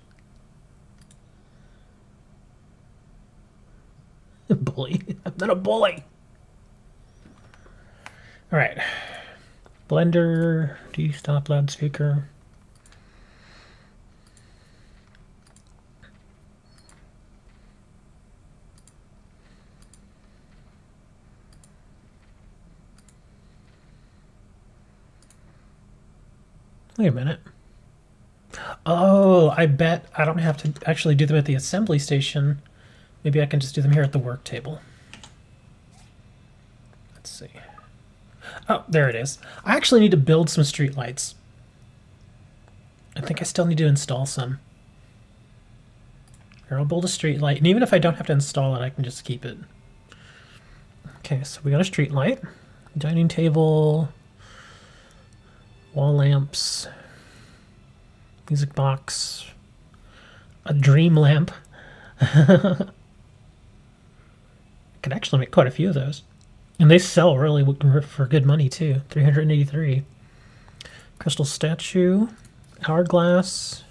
Bully. I'm not a bully. All right. Blender. Do you stop loudspeaker? Wait a minute. Oh, I bet I don't have to actually do them at the assembly station. Maybe I can just do them here at the work table. Let's see. Oh, there it is. I actually need to build some streetlights. I think I still need to install some. Here, I'll build a streetlight, and even if I don't have to install it, I can just keep it. Okay, so we got a streetlight, dining table, wall lamps, music box, a dream lamp. I could actually make quite a few of those. And they sell really for good money too. 383. Crystal statue, hourglass.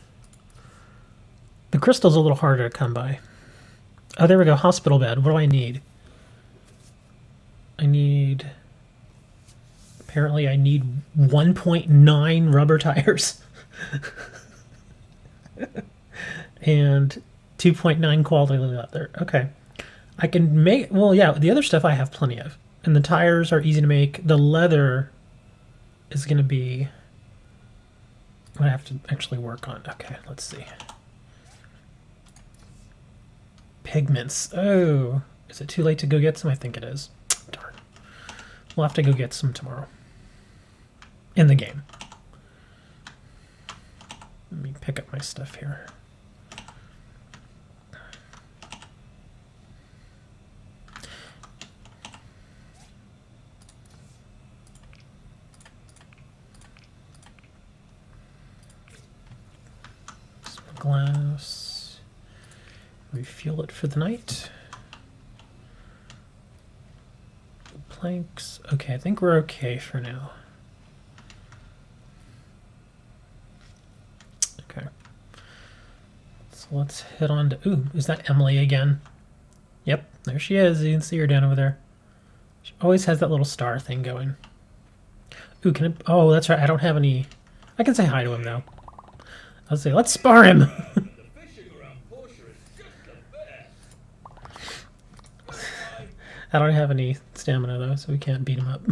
The crystal's a little harder to come by. Oh, there we go. Hospital bed. What do I need? Apparently I need 1.9 rubber tires. And 2.9 quality leather. Okay. I can make, well, yeah, the other stuff I have plenty of. And the tires are easy to make. The leather is going to be what I have to actually work on. Okay, let's see. Pigments. Oh, is it too late to go get some? I think it is. Darn. We'll have to go get some tomorrow. In the game. Let me pick up my stuff here. Glass. Refuel it for the night. Planks. Okay, I think we're okay for now. Okay. So let's head on to... Ooh, is that Emily again? Yep, there she is. You can see her down over there. She always has that little star thing going. Ooh, can I, oh, that's right. I don't have any. I can say hi to him though. I'll say, let's spar him. The fishing around Portia is just the best. I don't have any stamina though, so we can't beat him up.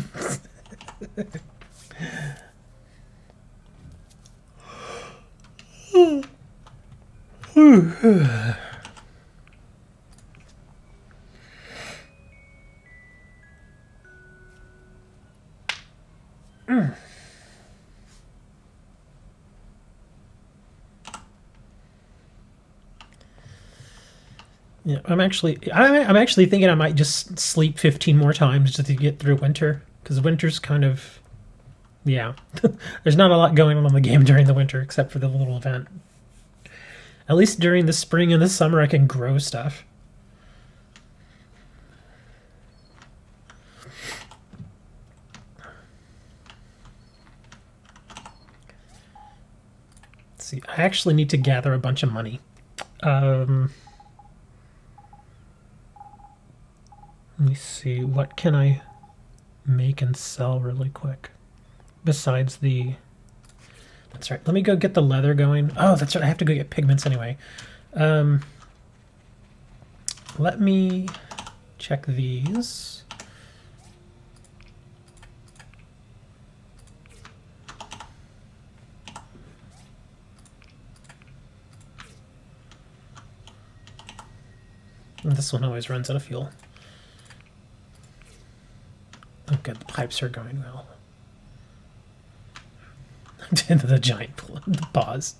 Yeah, I'm actually thinking I might just sleep 15 more times just to get through winter, because winter's kind of, yeah. There's not a lot going on in the game during the winter except for the little event. At least during the spring and the summer I can grow stuff. Let's see, I actually need to gather a bunch of money. Let me see, what can I make and sell really quick? Besides the... That's right, let me go get the leather going. Oh, that's right, I have to go get pigments anyway. Let me check these. And this one always runs out of fuel. Oh good, the pipes are going well. Into the giant the pause.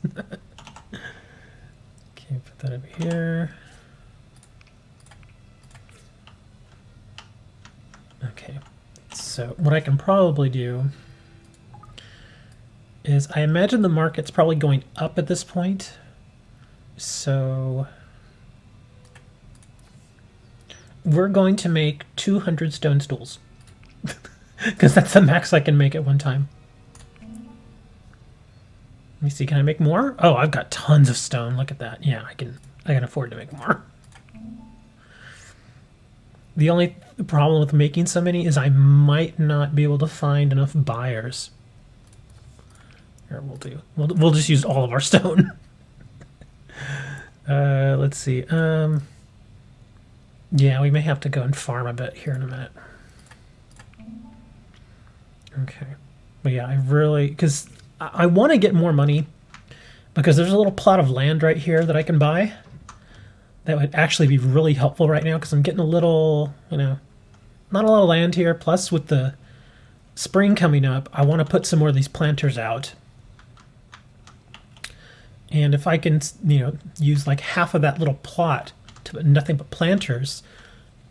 Okay, put that over here. Okay, so what I can probably do is I imagine the market's probably going up at this point. So we're going to make 200 stone stools. Because that's the max I can make at one time. Let me see, can I make more? Oh, I've got tons of stone. Look at that. Yeah, I can afford to make more. The only problem with making so many is I might not be able to find enough buyers. Here, we'll just use all of our stone. Let's see. Yeah, we may have to go and farm a bit here in a minute. Okay. But yeah, I really, because I want to get more money, because there's a little plot of land right here that I can buy that would actually be really helpful right now, because I'm getting a little, not a lot of land here. Plus with the spring coming up, I want to put some more of these planters out. And if I can, use like half of that little plot to put nothing but planters,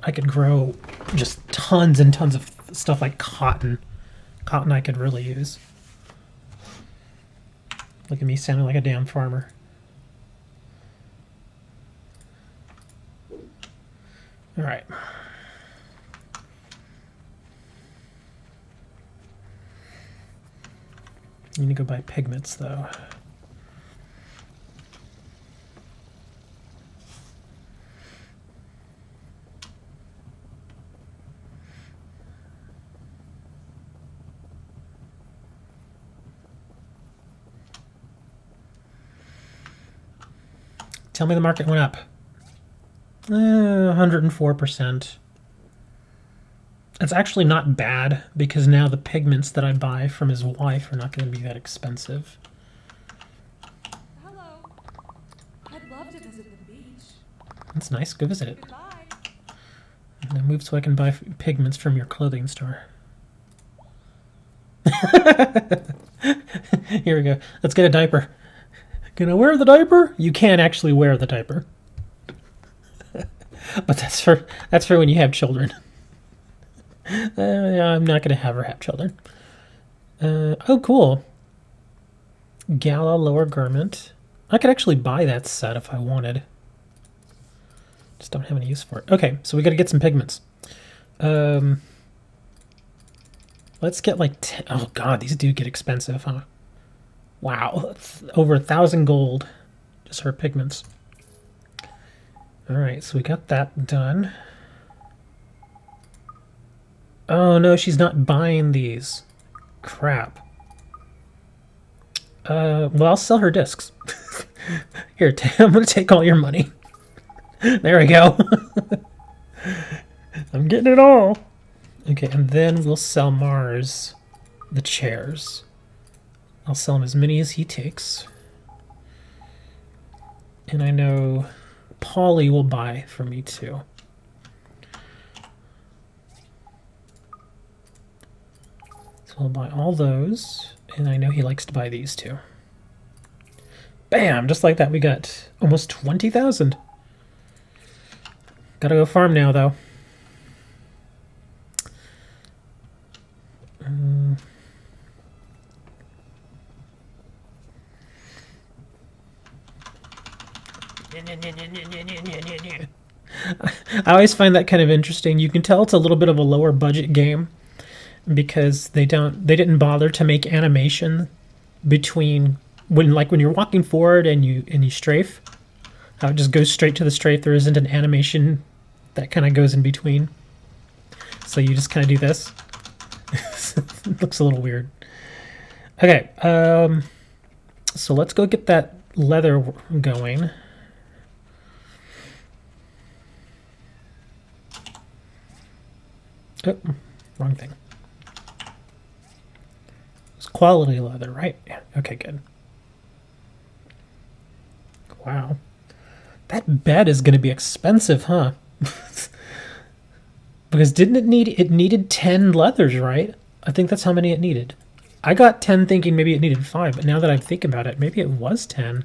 I could grow just tons and tons of stuff like cotton. Cotton I could really use. Look at me sounding like a damn farmer. All right. You need to go buy pigments, though. Tell me the market went up. 104%. It's actually not bad, because now the pigments that I buy from his wife are not going to be that expensive. Hello. I'd love to visit the beach. That's nice. Go visit it. Goodbye. And I move so I can buy pigments from your clothing store. Here we go. Let's get a diaper. Can I wear the diaper? You can actually wear the diaper. But that's for when you have children. I'm not going to have her have children. Oh, cool. Gala lower garment. I could actually buy that set if I wanted. Just don't have any use for it. Okay, so we got to get some pigments. Let's get like 10. Oh god, these do get expensive, huh? Wow, that's over 1,000 gold just for pigments. All right, so we got that done. Oh no, she's not buying these. Crap. Well, I'll sell her discs. Here, I'm gonna take all your money. There we go. I'm getting it all. Okay, and then we'll sell Mars the chairs. I'll sell him as many as he takes. And I know Polly will buy for me too. So I'll buy all those. And I know he likes to buy these too. Bam! Just like that, we got almost 20,000. Gotta go farm now, though. I always find that kind of interesting. You can tell it's a little bit of a lower budget game because they didn't bother to make animation between when you're walking forward and you strafe. How it just goes straight to the strafe. There isn't an animation that kind of goes in between. So you just kind of do this. It looks a little weird. Okay, so let's go get that leather going. Oh, wrong thing. It's quality leather, right? Yeah. Okay, good. Wow. That bed is going to be expensive, huh? Because it needed 10 leathers, right? I think that's how many it needed. I got 10 thinking maybe it needed 5, but now that I think about it, maybe it was 10. Let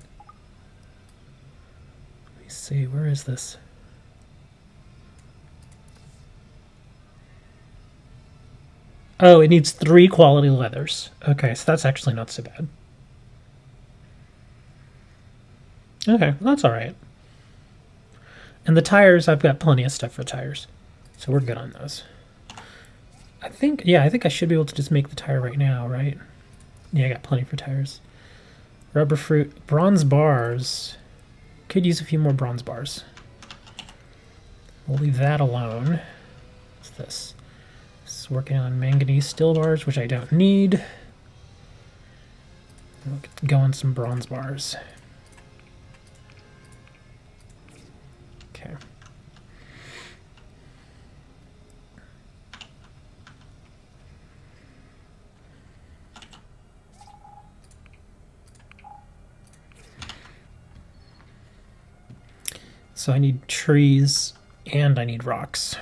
me see, where is this? Oh, it needs 3 quality leathers. Okay, so that's actually not so bad. Okay, well, that's alright. And the tires, I've got plenty of stuff for tires. So we're good on those. I think I should be able to just make the tire right now, right? Yeah, I got plenty for tires. Rubber fruit. Bronze bars. Could use a few more bronze bars. We'll leave that alone. What's this? This is working on manganese steel bars, which I don't need. We'll go on some bronze bars. Okay. So I need trees and I need rocks.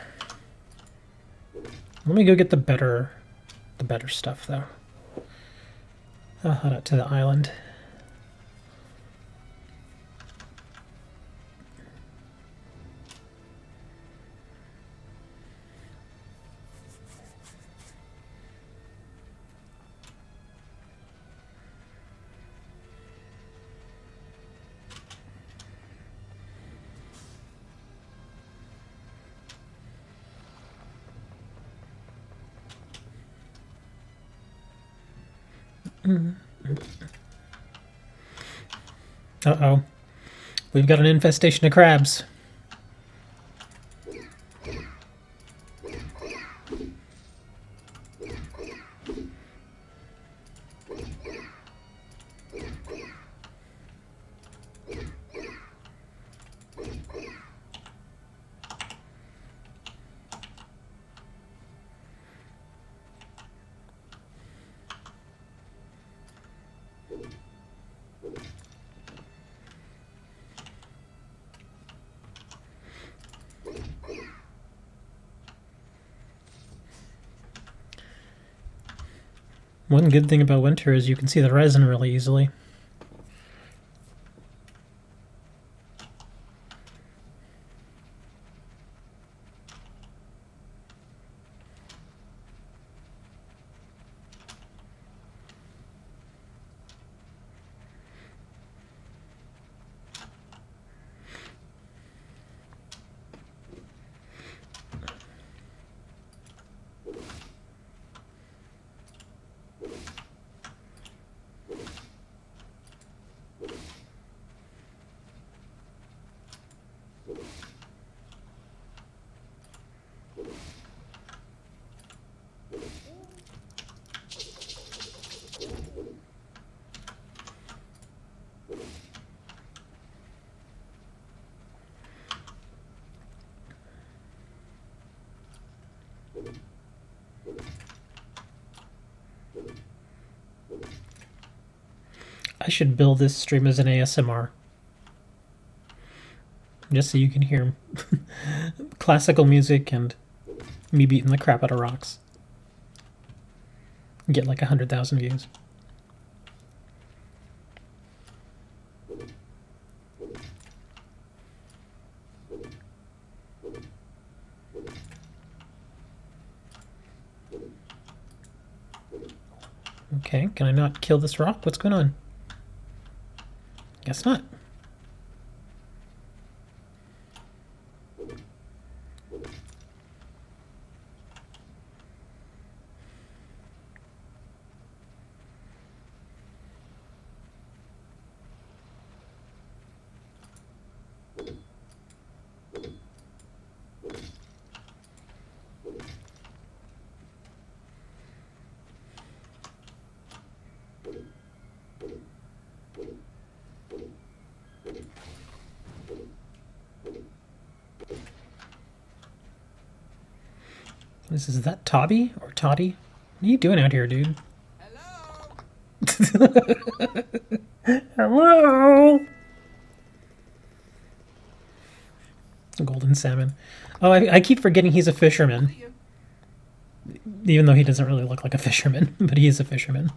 Let me go get the better stuff though. I'll head out to the island. Uh-oh. We've got an infestation of crabs. One good thing about winter is you can see the resin really easily. I should build this stream as an ASMR. Just so you can hear classical music and me beating the crap out of rocks. Get like 100,000 views. Okay, can I not kill this rock? What's going on? Guess not. Is that Tobby or Toddy? What are you doing out here, dude? Hello? Hello? Golden salmon. Oh, I keep forgetting he's a fisherman. Even though he doesn't really look like a fisherman, but he is a fisherman.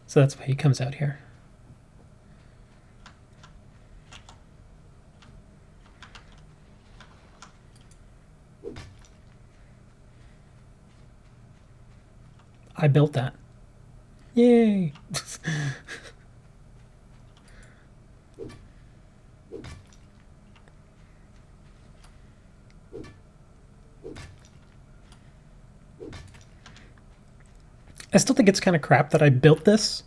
So that's why he comes out here. I built that. Yay! I still think it's kind of crap that I built this,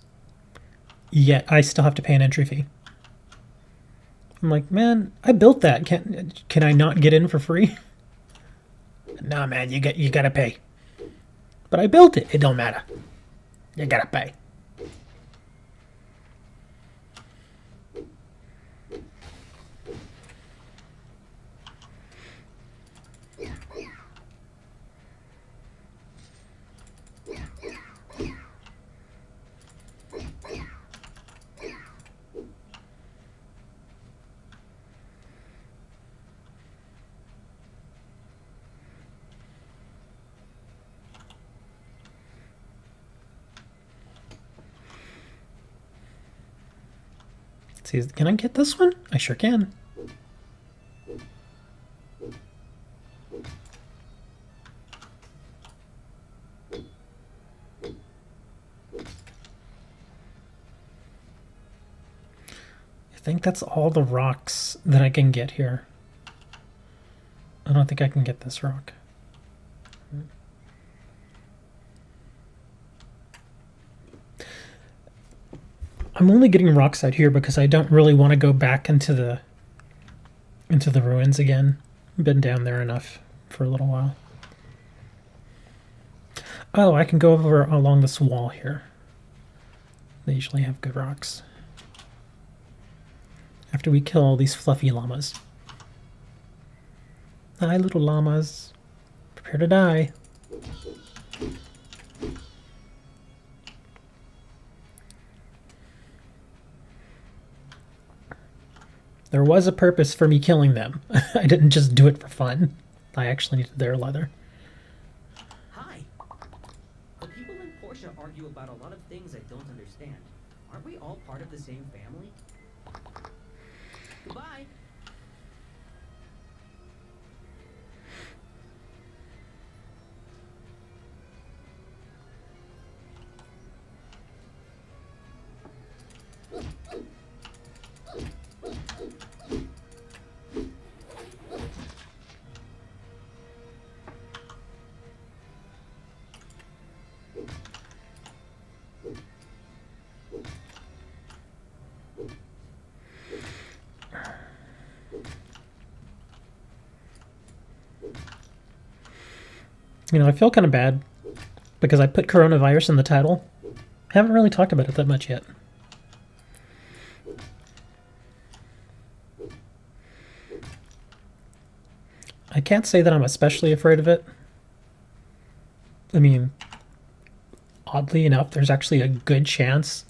yet I still have to pay an entry fee. I'm like, man, I built that. Can I not get in for free? Nah, man, you gotta pay. But I built it. It don't matter. You gotta pay. See, can I get this one? I sure can. I think that's all the rocks that I can get here. I don't think I can get this rock. I'm only getting rocks out here because I don't really want to go back into the ruins again. Been down there enough for a little while. Oh, I can go over along this wall here. They usually have good rocks. After we kill all these fluffy llamas. Hi, little llamas. Prepare to die. There was a purpose for me killing them. I didn't just do it for fun. I actually needed their leather. Hi. The people in Portia argue about a lot of things I don't understand. Aren't we all part of the same family? Goodbye. You know, I feel kind of bad because I put coronavirus in the title. Haven't really talked about it that much yet. I can't say that I'm especially afraid of it. I mean, oddly enough, there's actually a good chance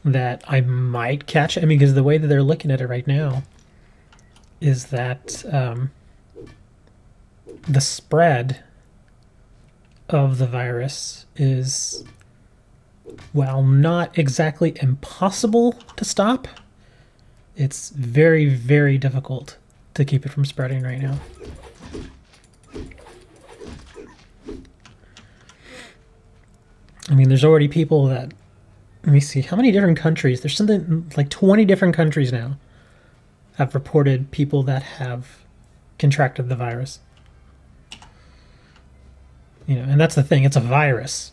that I might catch it. I mean, because the way that they're looking at it right now is that the spread of the virus is, while not exactly impossible to stop, it's very, very difficult to keep it from spreading right now. I mean, there's already people that, let me see, how many different countries? There's something like 20 different countries now have reported people that have contracted the virus. You know, and that's the thing, it's a virus.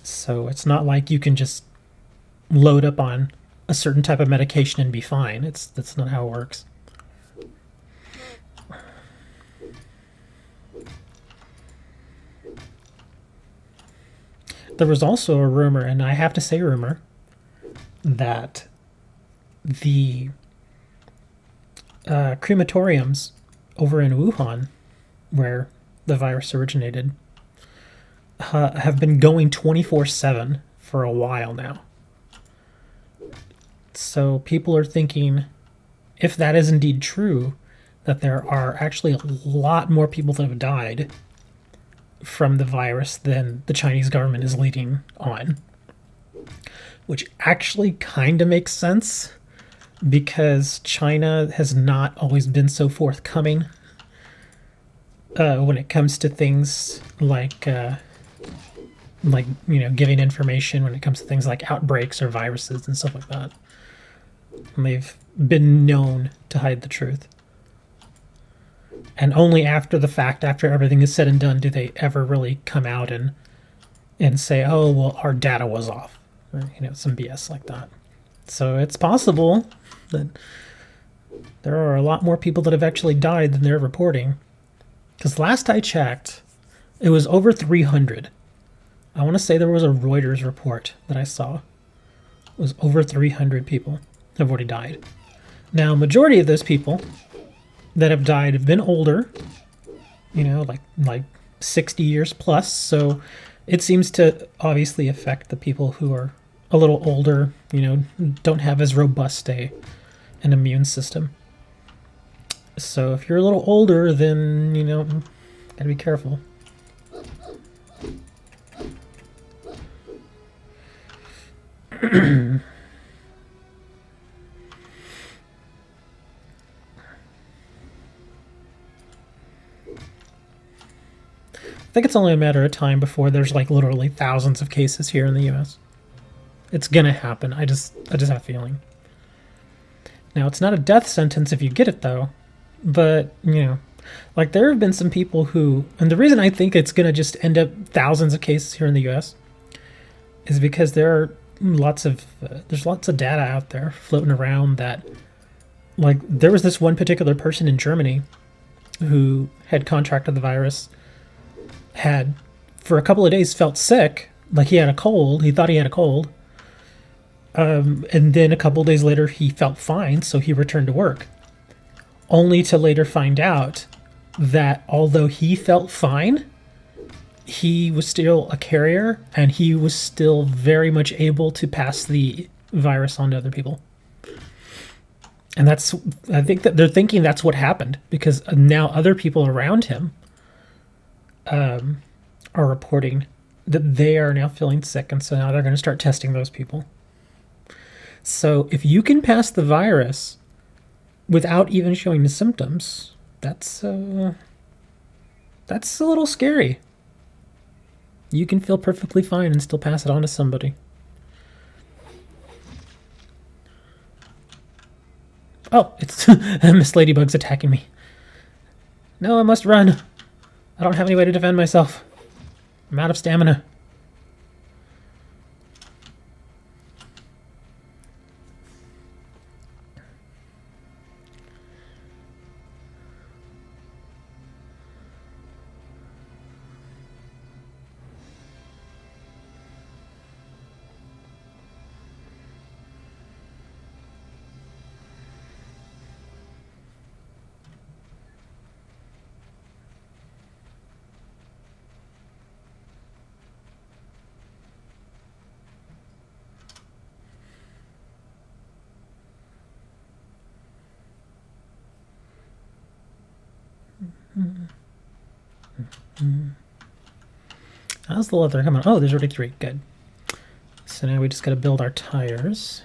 So it's not like you can just load up on a certain type of medication and be fine. That's not how it works. There was also a rumor, and I have to say rumor, that the crematoriums over in Wuhan, where the virus originated, have been going 24/7 for a while now. So people are thinking, if that is indeed true, that there are actually a lot more people that have died from the virus than the Chinese government is leading on. Which actually kind of makes sense, because China has not always been so forthcoming when it comes to things like giving information when it comes to things like outbreaks or viruses and stuff like that. And they've been known to hide the truth. And only after the fact, after everything is said and done, do they ever really come out and say, oh, well, our data was off. Or, some BS like that. So it's possible that there are a lot more people that have actually died than they're reporting. Because last I checked, it was over 300. I want to say there was a Reuters report that I saw. It was over 300 people have already died. Now, majority of those people that have died have been older, like 60 years plus. So it seems to obviously affect the people who are a little older, don't have as robust an immune system. So if you're a little older, then, gotta be careful. I think it's only a matter of time before there's like literally thousands of cases here in the US. It's gonna happen. I just have a feeling. Now, it's not a death sentence if you get it though, but like there have been some people who, and the reason I think it's gonna just end up thousands of cases here in the US is because there's lots of data out there floating around that, like, there was this one particular person in Germany who had contracted the virus, had for a couple of days felt sick, like he had a cold. He thought he had a cold. And then a couple of days later, he felt fine, so he returned to work. Only to later find out that although he felt fine, he was still a carrier, and he was still very much able to pass the virus on to other people. And I think that they're thinking that's what happened, because now other people around him are reporting that they are now feeling sick, and so now they're going to start testing those people. So if you can pass the virus without even showing the symptoms, that's a little scary. You can feel perfectly fine and still pass it on to somebody. Oh, it's Miss Ladybug's attacking me. No, I must run. I don't have any way to defend myself. I'm out of stamina. How's the leather coming? Oh, there's already 3. Good. So now we just gotta build our tires.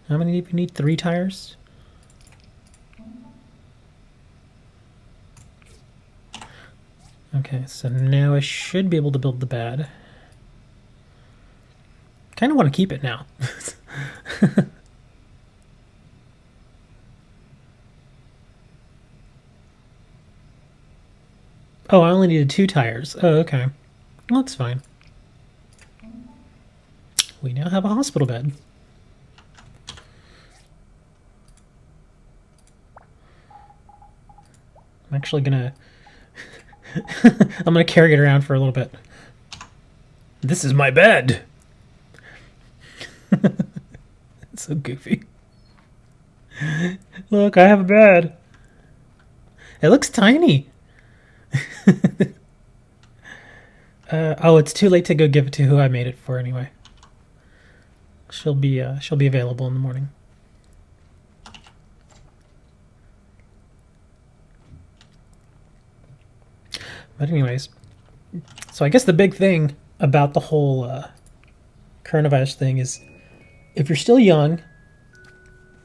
How many do we need? 3 tires? Okay, so now I should be able to build the bed. Kind of want to keep it now. Oh, I only needed 2 tires. Oh, okay. Well, that's fine. We now have a hospital bed. I'm actually gonna... I'm gonna carry it around for a little bit. This is my bed! It's so goofy. Look, I have a bed. It looks tiny. Oh, it's too late to go give it to who I made it for anyway. She'll be available in the morning. But anyways, so I guess the big thing about the whole coronavirus thing is if you're still young,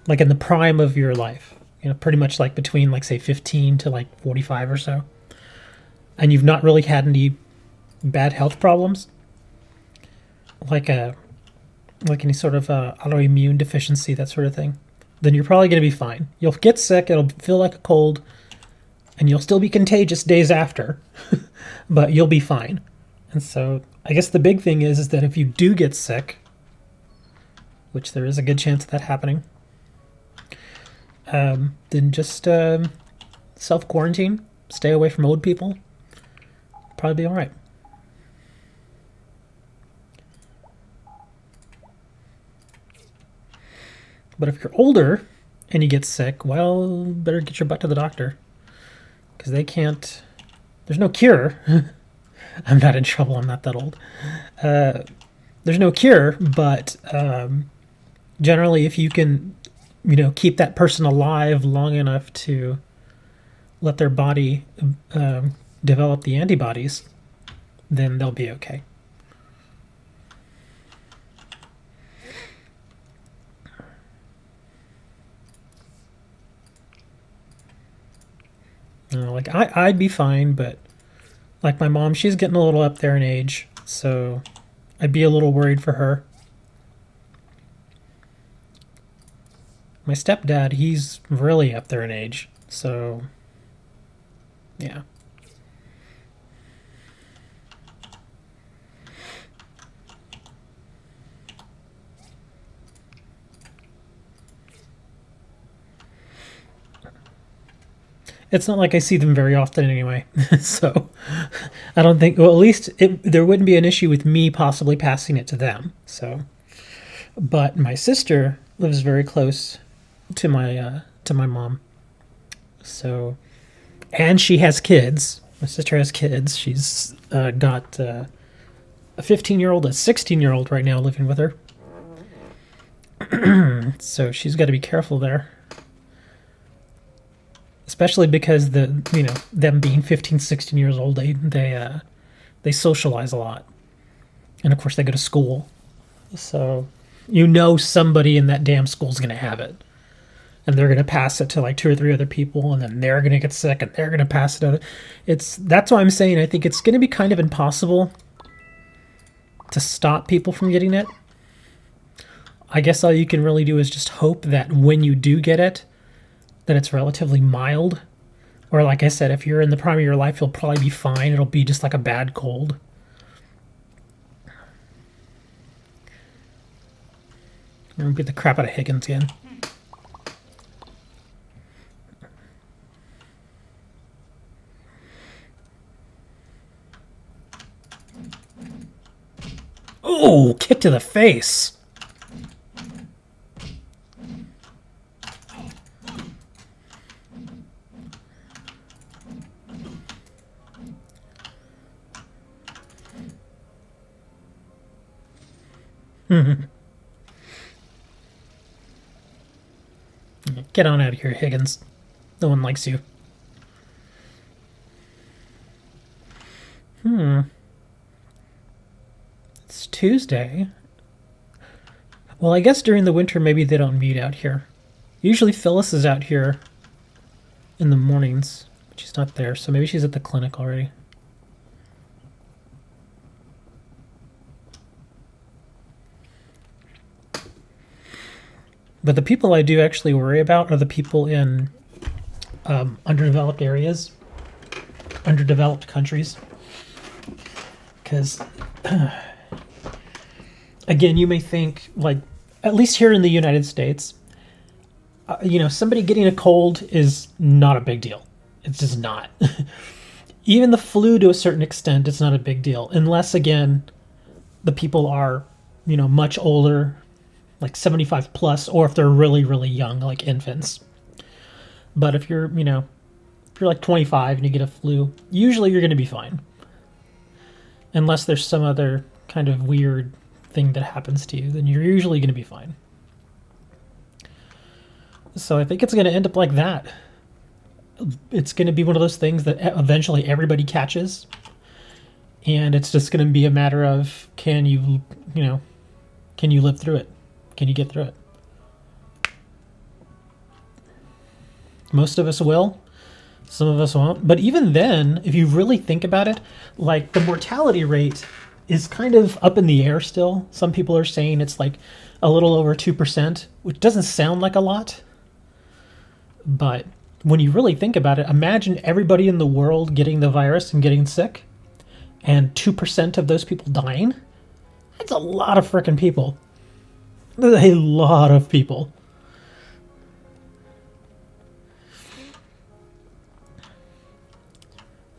like in the prime of your life, you know, pretty much like between like say 15 to like 45 or so, and you've not really had any bad health problems, like any sort of autoimmune deficiency, that sort of thing, then you're probably going to be fine. You'll get sick, it'll feel like a cold, and you'll still be contagious days after, but you'll be fine. And so I guess the big thing is that if you do get sick, which there is a good chance of that happening, then just self-quarantine, stay away from old people, probably be all right. But if you're older and you get sick, well, better get your butt to the doctor, because they can't... There's no cure. I'm not in trouble. I'm not that old. There's no cure, but generally, if you can, you know, keep that person alive long enough to let their body develop the antibodies, then they'll be okay. You know, like I'd be fine, but like my mom, she's getting a little up there in age, so I'd be a little worried for her. My stepdad, he's really up there in age, so yeah. It's not like I see them very often anyway, so I don't think, well, at least there wouldn't be an issue with me possibly passing it to them. So, but my sister lives very close to my mom, so, and she has kids. My sister has kids. She's got a 15-year-old, a 16-year-old right now living with her, so she's got to be careful there. Especially because them being 15, 16 years old, they socialize a lot, and of course they go to school, so you know somebody in that damn school's gonna have it, and they're gonna pass it to like 2 or 3 other people, and then they're gonna get sick, and they're gonna pass it out. That's why I'm saying I think it's gonna be kind of impossible to stop people from getting it. I guess all you can really do is just hope that when you do get it, that it's relatively mild, or like I said, if you're in the prime of your life, you'll probably be fine. It'll be just like a bad cold. I'm gonna beat the crap out of Higgins again. Oh, kick to the face. Get on out of here, Higgins. No one likes you. It's Tuesday. Well, I guess during the winter maybe they don't meet out here. Usually Phyllis is out here in the mornings, but she's not there, so maybe she's at the clinic already. But the people I do actually worry about are the people in underdeveloped areas, underdeveloped countries. Because, again, you may think, like, at least here in the United States, somebody getting a cold is not a big deal. It's just not. Even the flu, to a certain extent, it's not a big deal. Unless, again, the people are, much older, like 75 plus, or if they're really, really young, like infants. But if you're, if you're like 25 and you get a flu, usually you're going to be fine. Unless there's some other kind of weird thing that happens to you, then you're usually going to be fine. So I think it's going to end up like that. It's going to be one of those things that eventually everybody catches. And it's just going to be a matter of, can you live through it? Can you get through it? Most of us will. Some of us won't. But even then, if you really think about it, like the mortality rate is kind of up in the air still. Some people are saying it's like a little over 2%, which doesn't sound like a lot. But when you really think about it, imagine everybody in the world getting the virus and getting sick, and 2% of those people dying. That's a lot of frickin' people. That's a lot of people.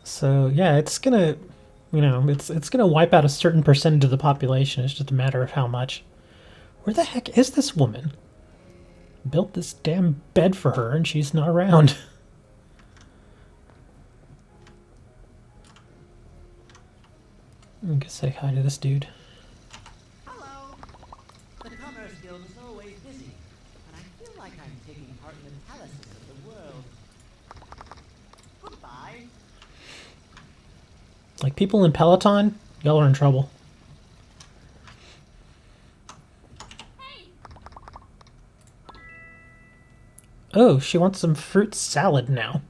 So yeah, it's gonna, it's gonna wipe out a certain percentage of the population. It's just a matter of how much. Where the heck is this woman? Built this damn bed for her and she's not around. I'm gonna say hi to this dude. Hello. The Commerce Guild is always busy, and I feel like I'm taking part in the palaces of the world. Goodbye. Like people in Peloton, y'all are in trouble. Oh, she wants some fruit salad now.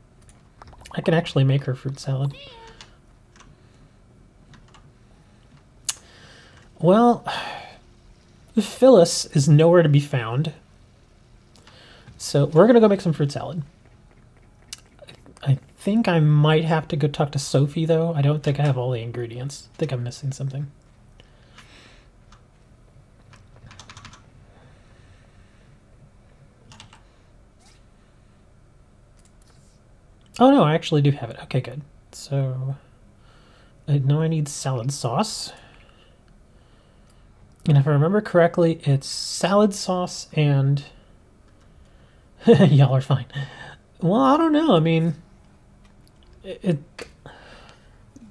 I can actually make her fruit salad. Well, Phyllis is nowhere to be found. So we're going to go make some fruit salad. I think I might have to go talk to Sophie, though. I don't think I have all the ingredients. I think I'm missing something. Oh, no, I actually do have it. Okay, good. So, I know I need salad sauce. And if I remember correctly, it's salad sauce and... Y'all are fine. Well, I don't know. I mean,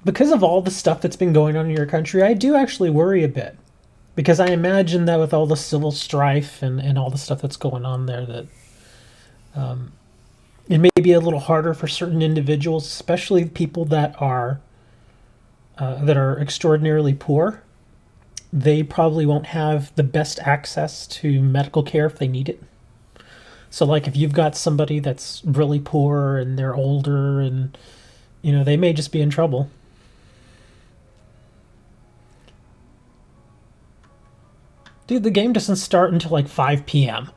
because of all the stuff that's been going on in your country, I do actually worry a bit. Because I imagine that with all the civil strife and all the stuff that's going on there, that it may be a little harder for certain individuals, especially people that are extraordinarily poor. They probably won't have the best access to medical care if they need it. So, like, if you've got somebody that's really poor and they're older and, they may just be in trouble. Dude, the game doesn't start until, like, 5 p.m.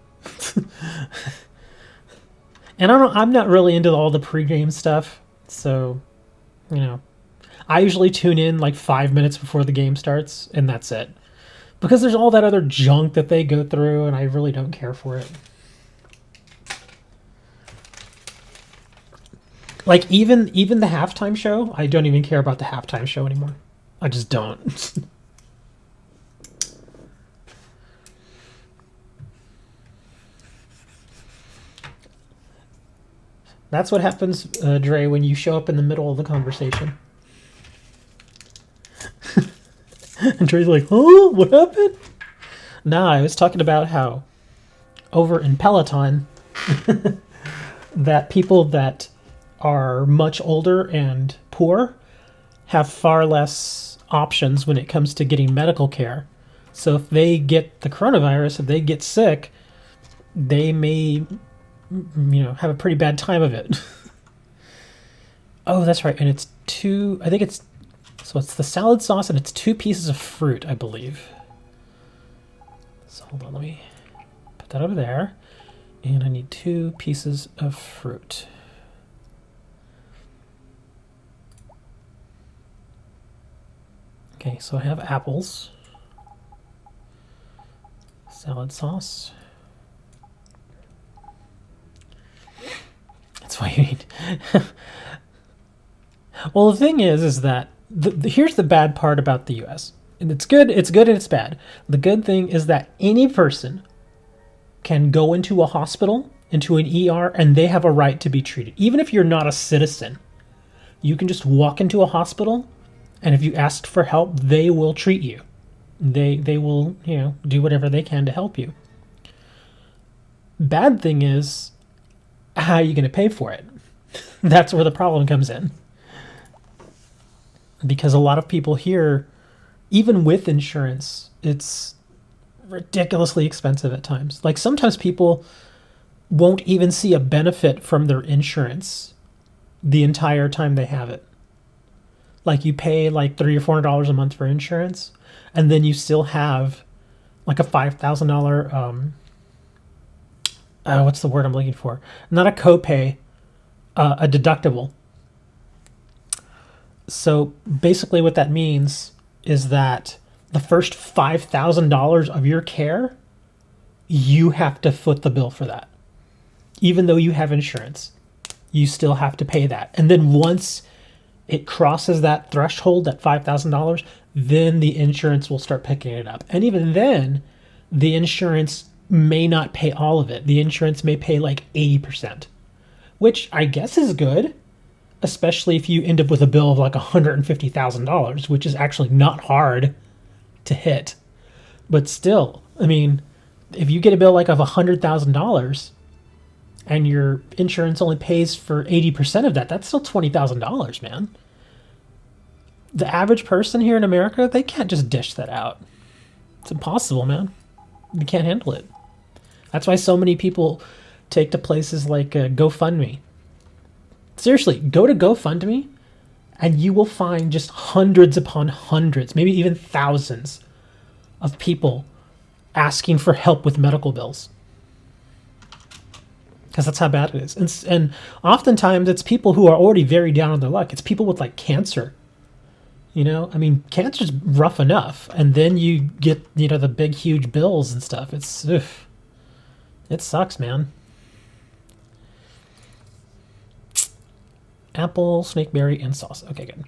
And I'm not really into all the pregame stuff, so, I usually tune in like 5 minutes before the game starts, and that's it. Because there's all that other junk that they go through, and I really don't care for it. Like, even the halftime show, I don't even care about the halftime show anymore. I just don't. That's what happens, Dre, when you show up in the middle of the conversation. And Dre's like, oh, what happened? Nah, I was talking about how over in Peloton, that people that are much older and poor have far less options when it comes to getting medical care. So if they get the coronavirus, if they get sick, they may, have a pretty bad time of it. Oh, that's right. And it's two, I think it's, so it's the salad sauce and it's 2 pieces of fruit, I believe. So hold on, let me put that over there. And I need 2 pieces of fruit. Okay, so I have apples, salad sauce. That's what you need. Well, the thing is that here's the bad part about the U.S. And it's good, and it's bad. The good thing is that any person can go into a hospital, into an ER, and they have a right to be treated. Even if you're not a citizen, you can just walk into a hospital, and if you ask for help, they will treat you. They will, do whatever they can to help you. Bad thing is, how are you going to pay for it? That's where the problem comes in. Because a lot of people here, even with insurance, it's ridiculously expensive at times. Like sometimes people won't even see a benefit from their insurance the entire time they have it. Like you pay like $300 or $400 a month for insurance, and then you still have like a $5,000 what's the word I'm looking for? Not a copay, a deductible. So basically what that means is that the first $5,000 of your care, you have to foot the bill for that. Even though you have insurance, you still have to pay that. And then once it crosses that threshold, that $5,000, then the insurance will start picking it up. And even then, the insurance may not pay all of it. The insurance may pay like 80%, which I guess is good, especially if you end up with a bill of like $150,000, which is actually not hard to hit. But still, I mean, if you get a bill like of $100,000 and your insurance only pays for 80% of that, that's still $20,000, man. The average person here in America, they can't just dish that out. It's impossible, man. You can't handle it. That's why so many people take to places like GoFundMe. Seriously, go to GoFundMe and you will find just hundreds upon hundreds, maybe even thousands of people asking for help with medical bills. Because that's how bad it is. And oftentimes it's people who are already very down on their luck. It's people with like cancer. I mean, cancer's rough enough. And then you get, the big, huge bills and stuff. It sucks, man. Apple, snakeberry, and sauce. Okay, good.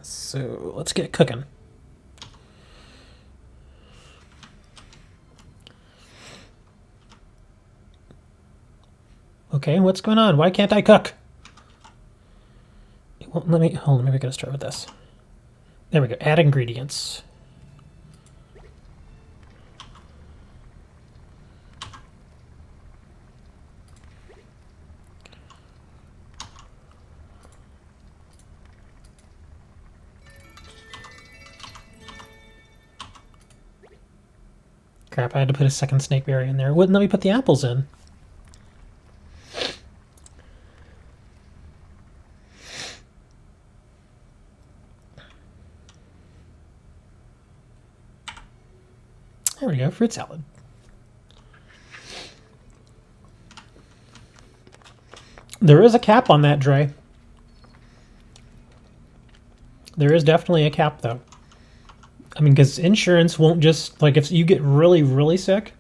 So let's get it cooking. Okay, what's going on? Why can't I cook? Well, let me get to start with this. There we go. Add ingredients. Crap, I had to put a second snakeberry in there. Wouldn't let me put the apples in. There we go, fruit salad. There is a cap on that, Dre. There is definitely a cap, though. I mean, because insurance won't just, like, if you get really, really sick,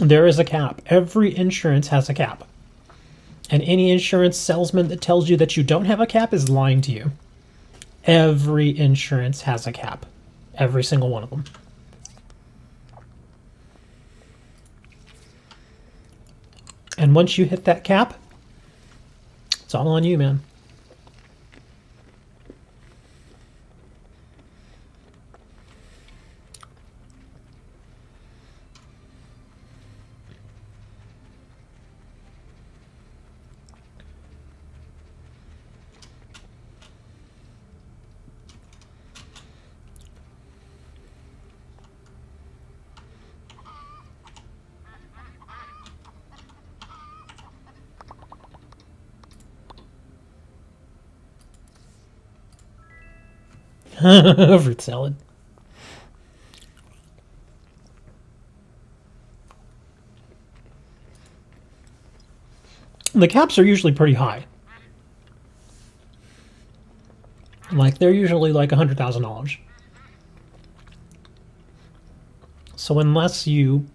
there is a cap. Every insurance has a cap. And any insurance salesman that tells you that you don't have a cap is lying to you. Every insurance has a cap. Every single one of them. And once you hit that cap, it's all on you, man. Fruit salad. The caps are usually pretty high. Like, they're usually like $100,000. So unless you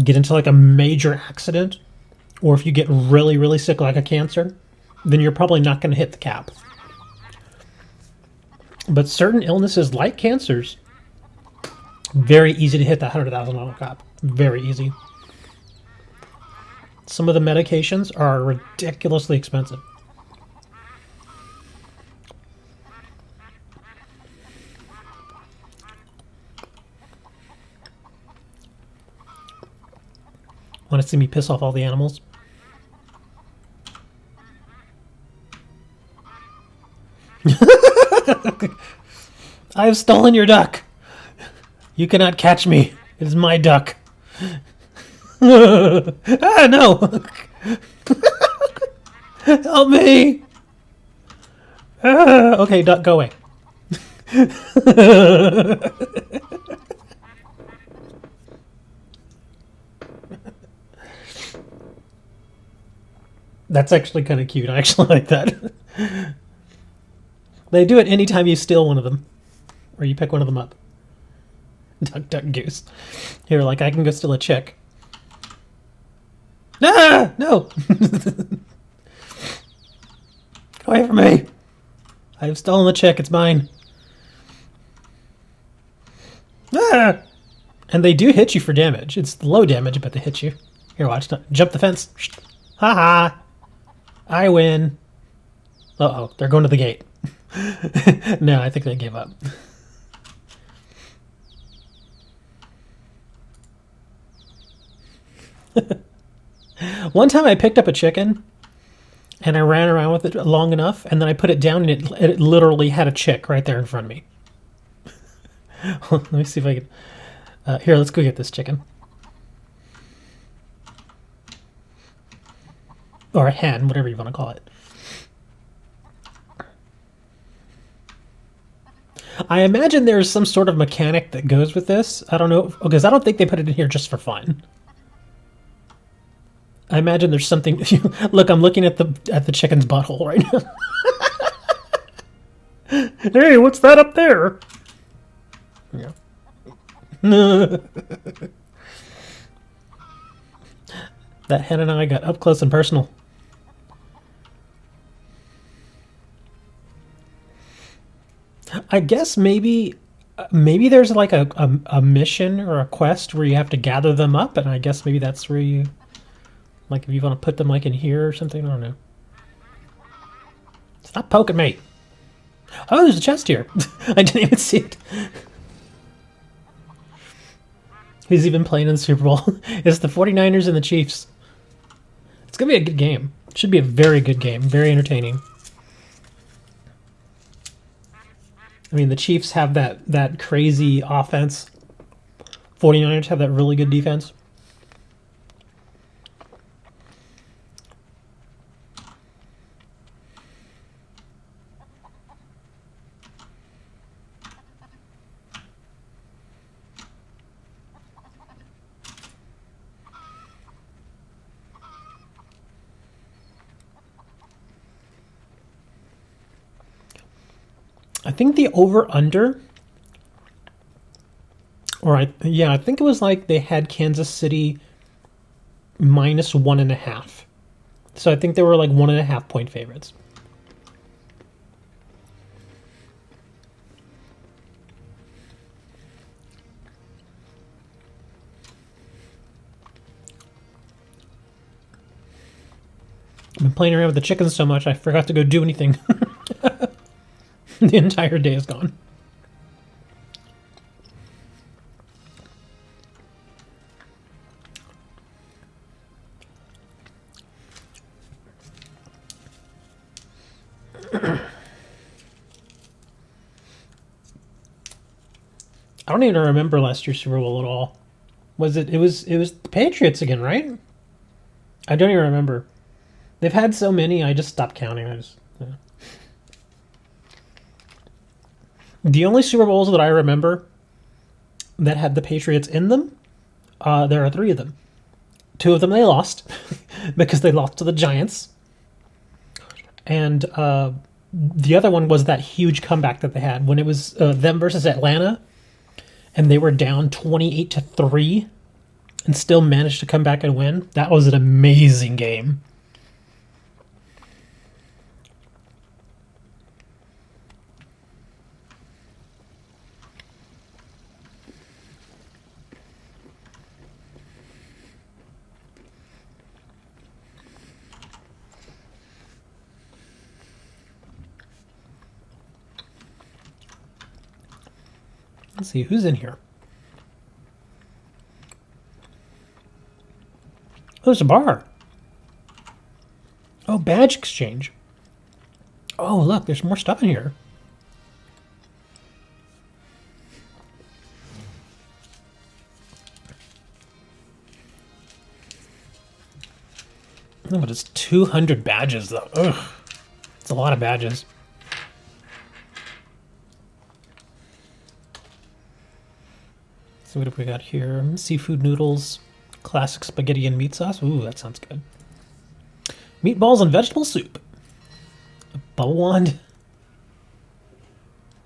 get into like a major accident, or if you get really, really sick like a cancer, then you're probably not going to hit the cap. But certain illnesses like cancers, very easy to hit that $100,000 cap. Very easy. Some of the medications are ridiculously expensive. Want to see me piss off all the animals? I have stolen your duck. You cannot catch me. It is my duck. Ah, no! Help me! Ah, okay, duck, go away. That's actually kind of cute. I actually like that. They do it anytime you steal one of them. Or you pick one of them up. Duck, duck, goose. Here, like, I can go steal a chick. Ah! No! Go away from me! I have stolen the chick. It's mine. Ah! And they do hit you for damage. It's low damage, but they hit you. Here, watch. Jump the fence. Ha-ha! I win. Uh-oh, they're going to the gate. No, I think they gave up. One time I picked up a chicken and I ran around with it long enough, and then I put it down and it literally had a chick right there in front of me. Let me see if I can... here, let's go get this chicken. Or a hen, whatever you want to call it. I imagine there's some sort of mechanic that goes with this. I don't know, because I don't think they put it in here just for fun. I imagine there's something... Look, I'm looking at the chicken's butthole right now. Hey, what's that up there? Yeah. That hen and I got up close and personal. I guess maybe there's like a mission or a quest where you have to gather them up, and I guess maybe that's where you, like, if you want to put them like in here or something. I don't know. Stop poking me. Oh, there's a chest here. I didn't even see it. Who's even playing in the Super Bowl? It's the 49ers and the Chiefs. It's going to be a good game. It should be a very good game. Very entertaining. I mean, the Chiefs have that crazy offense. 49ers have that really good defense. I think the over-under, I think it was like they had Kansas City minus 1.5. So I think they were like 1.5 point favorites. I've been playing around with the chickens so much I forgot to go do anything. The entire day is gone. I don't even remember last year's Super Bowl at all. It was the Patriots again, right? I don't even remember. They've had so many, I just stopped counting. The only Super Bowls that I remember that had the Patriots in them, there are 3 of them. 2 of them they lost because they lost to the Giants. And the other one was that huge comeback that they had when it was them versus Atlanta, and they were down 28-3 and still managed to come back and win. That was an amazing game. Let's see who's in here. Oh, there's a bar. Oh, badge exchange. Oh, look, there's more stuff in here. Oh, but it's 200 badges, though. Ugh. It's a lot of badges. So what have we got here? Seafood noodles, classic spaghetti and meat sauce. Ooh, that sounds good. Meatballs and vegetable soup. A bubble wand.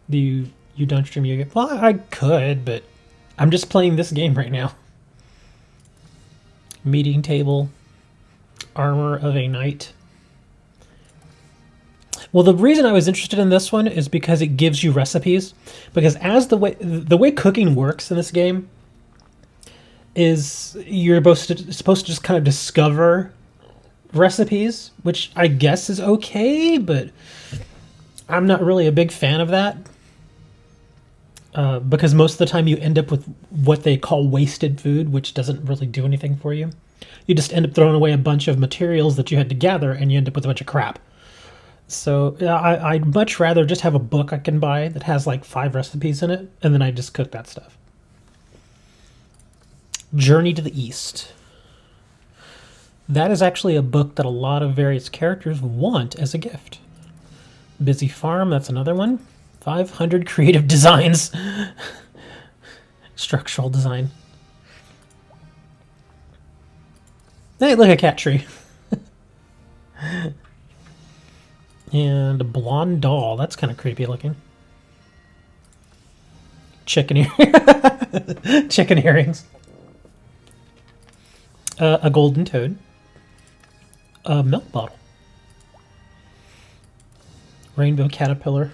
Do you don't stream yoga? Well, I could, but I'm just playing this game right now. Meeting table. Armor of a knight. Well, the reason I was interested in this one is because it gives you recipes. Because as the way cooking works in this game is you're supposed to just kind of discover recipes, which I guess is okay, but I'm not really a big fan of that. Because most of the time you end up with what they call wasted food, which doesn't really do anything for you. You just end up throwing away a bunch of materials that you had to gather, and you end up with a bunch of crap. So I'd much rather just have a book I can buy that has like 5 recipes in it, and then I just cook that stuff. Journey to the East. That is actually a book that a lot of various characters want as a gift. Busy Farm, that's another one. 500 creative designs. Structural design. Hey, look, a cat tree. And a blonde doll. That's kind of creepy looking. Chicken earrings. A golden toad. A milk bottle. Rainbow caterpillar.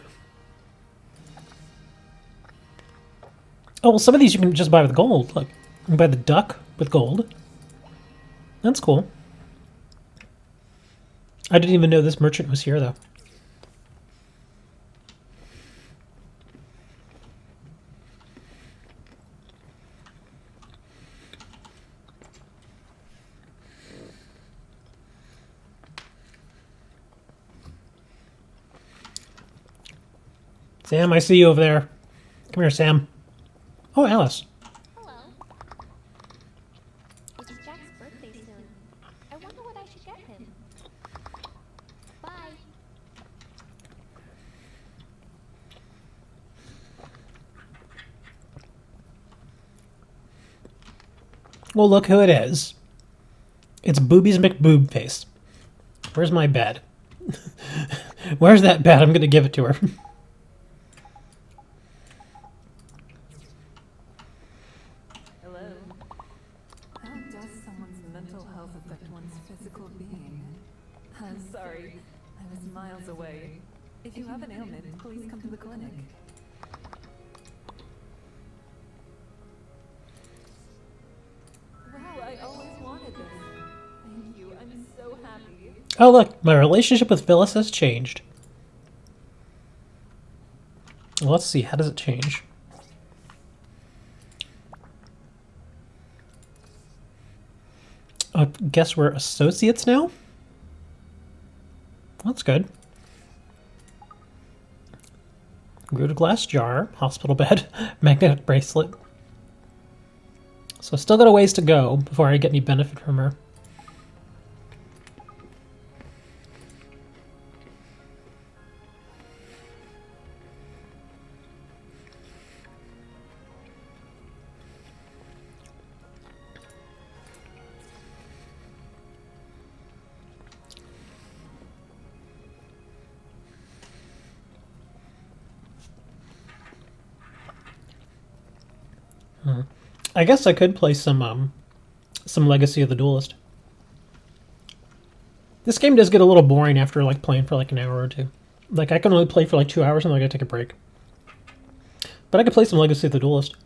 Oh, well, some of these you can just buy with gold. Look, you can buy the duck with gold. That's cool. I didn't even know this merchant was here, though. Sam, I see you over there. Come here, Sam. Oh, Alice. Hello. It's Jack's birthday soon. I wonder what I should get him. Bye. Well, look who it is. It's Boobies McBoobface. Where's my bed? Where's that bed? I'm going to give it to her. Hello. How does someone's mental health affect one's physical being? I'm sorry. I was miles away. If you have an ailment, please come to the clinic. Wow, I always wanted this. Thank you. I'm so happy. Oh, look, my relationship with Phyllis has changed. Well, let's see, how does it change? I guess we're associates now? That's good. Glued glass jar, hospital bed, magnetic bracelet. So still got a ways to go before I get any benefit from her. I guess I could play some Legacy of the Duelist. This game does get a little boring after like playing for like an hour or two. Like I can only play for like 2 hours and then I gotta take a break. But I could play some Legacy of the Duelist.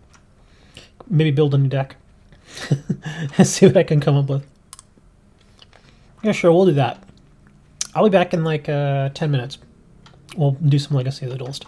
Maybe build a new deck. And see what I can come up with. Yeah, sure, we'll do that. I'll be back in like 10 minutes. We'll do some Legacy of the Duelist.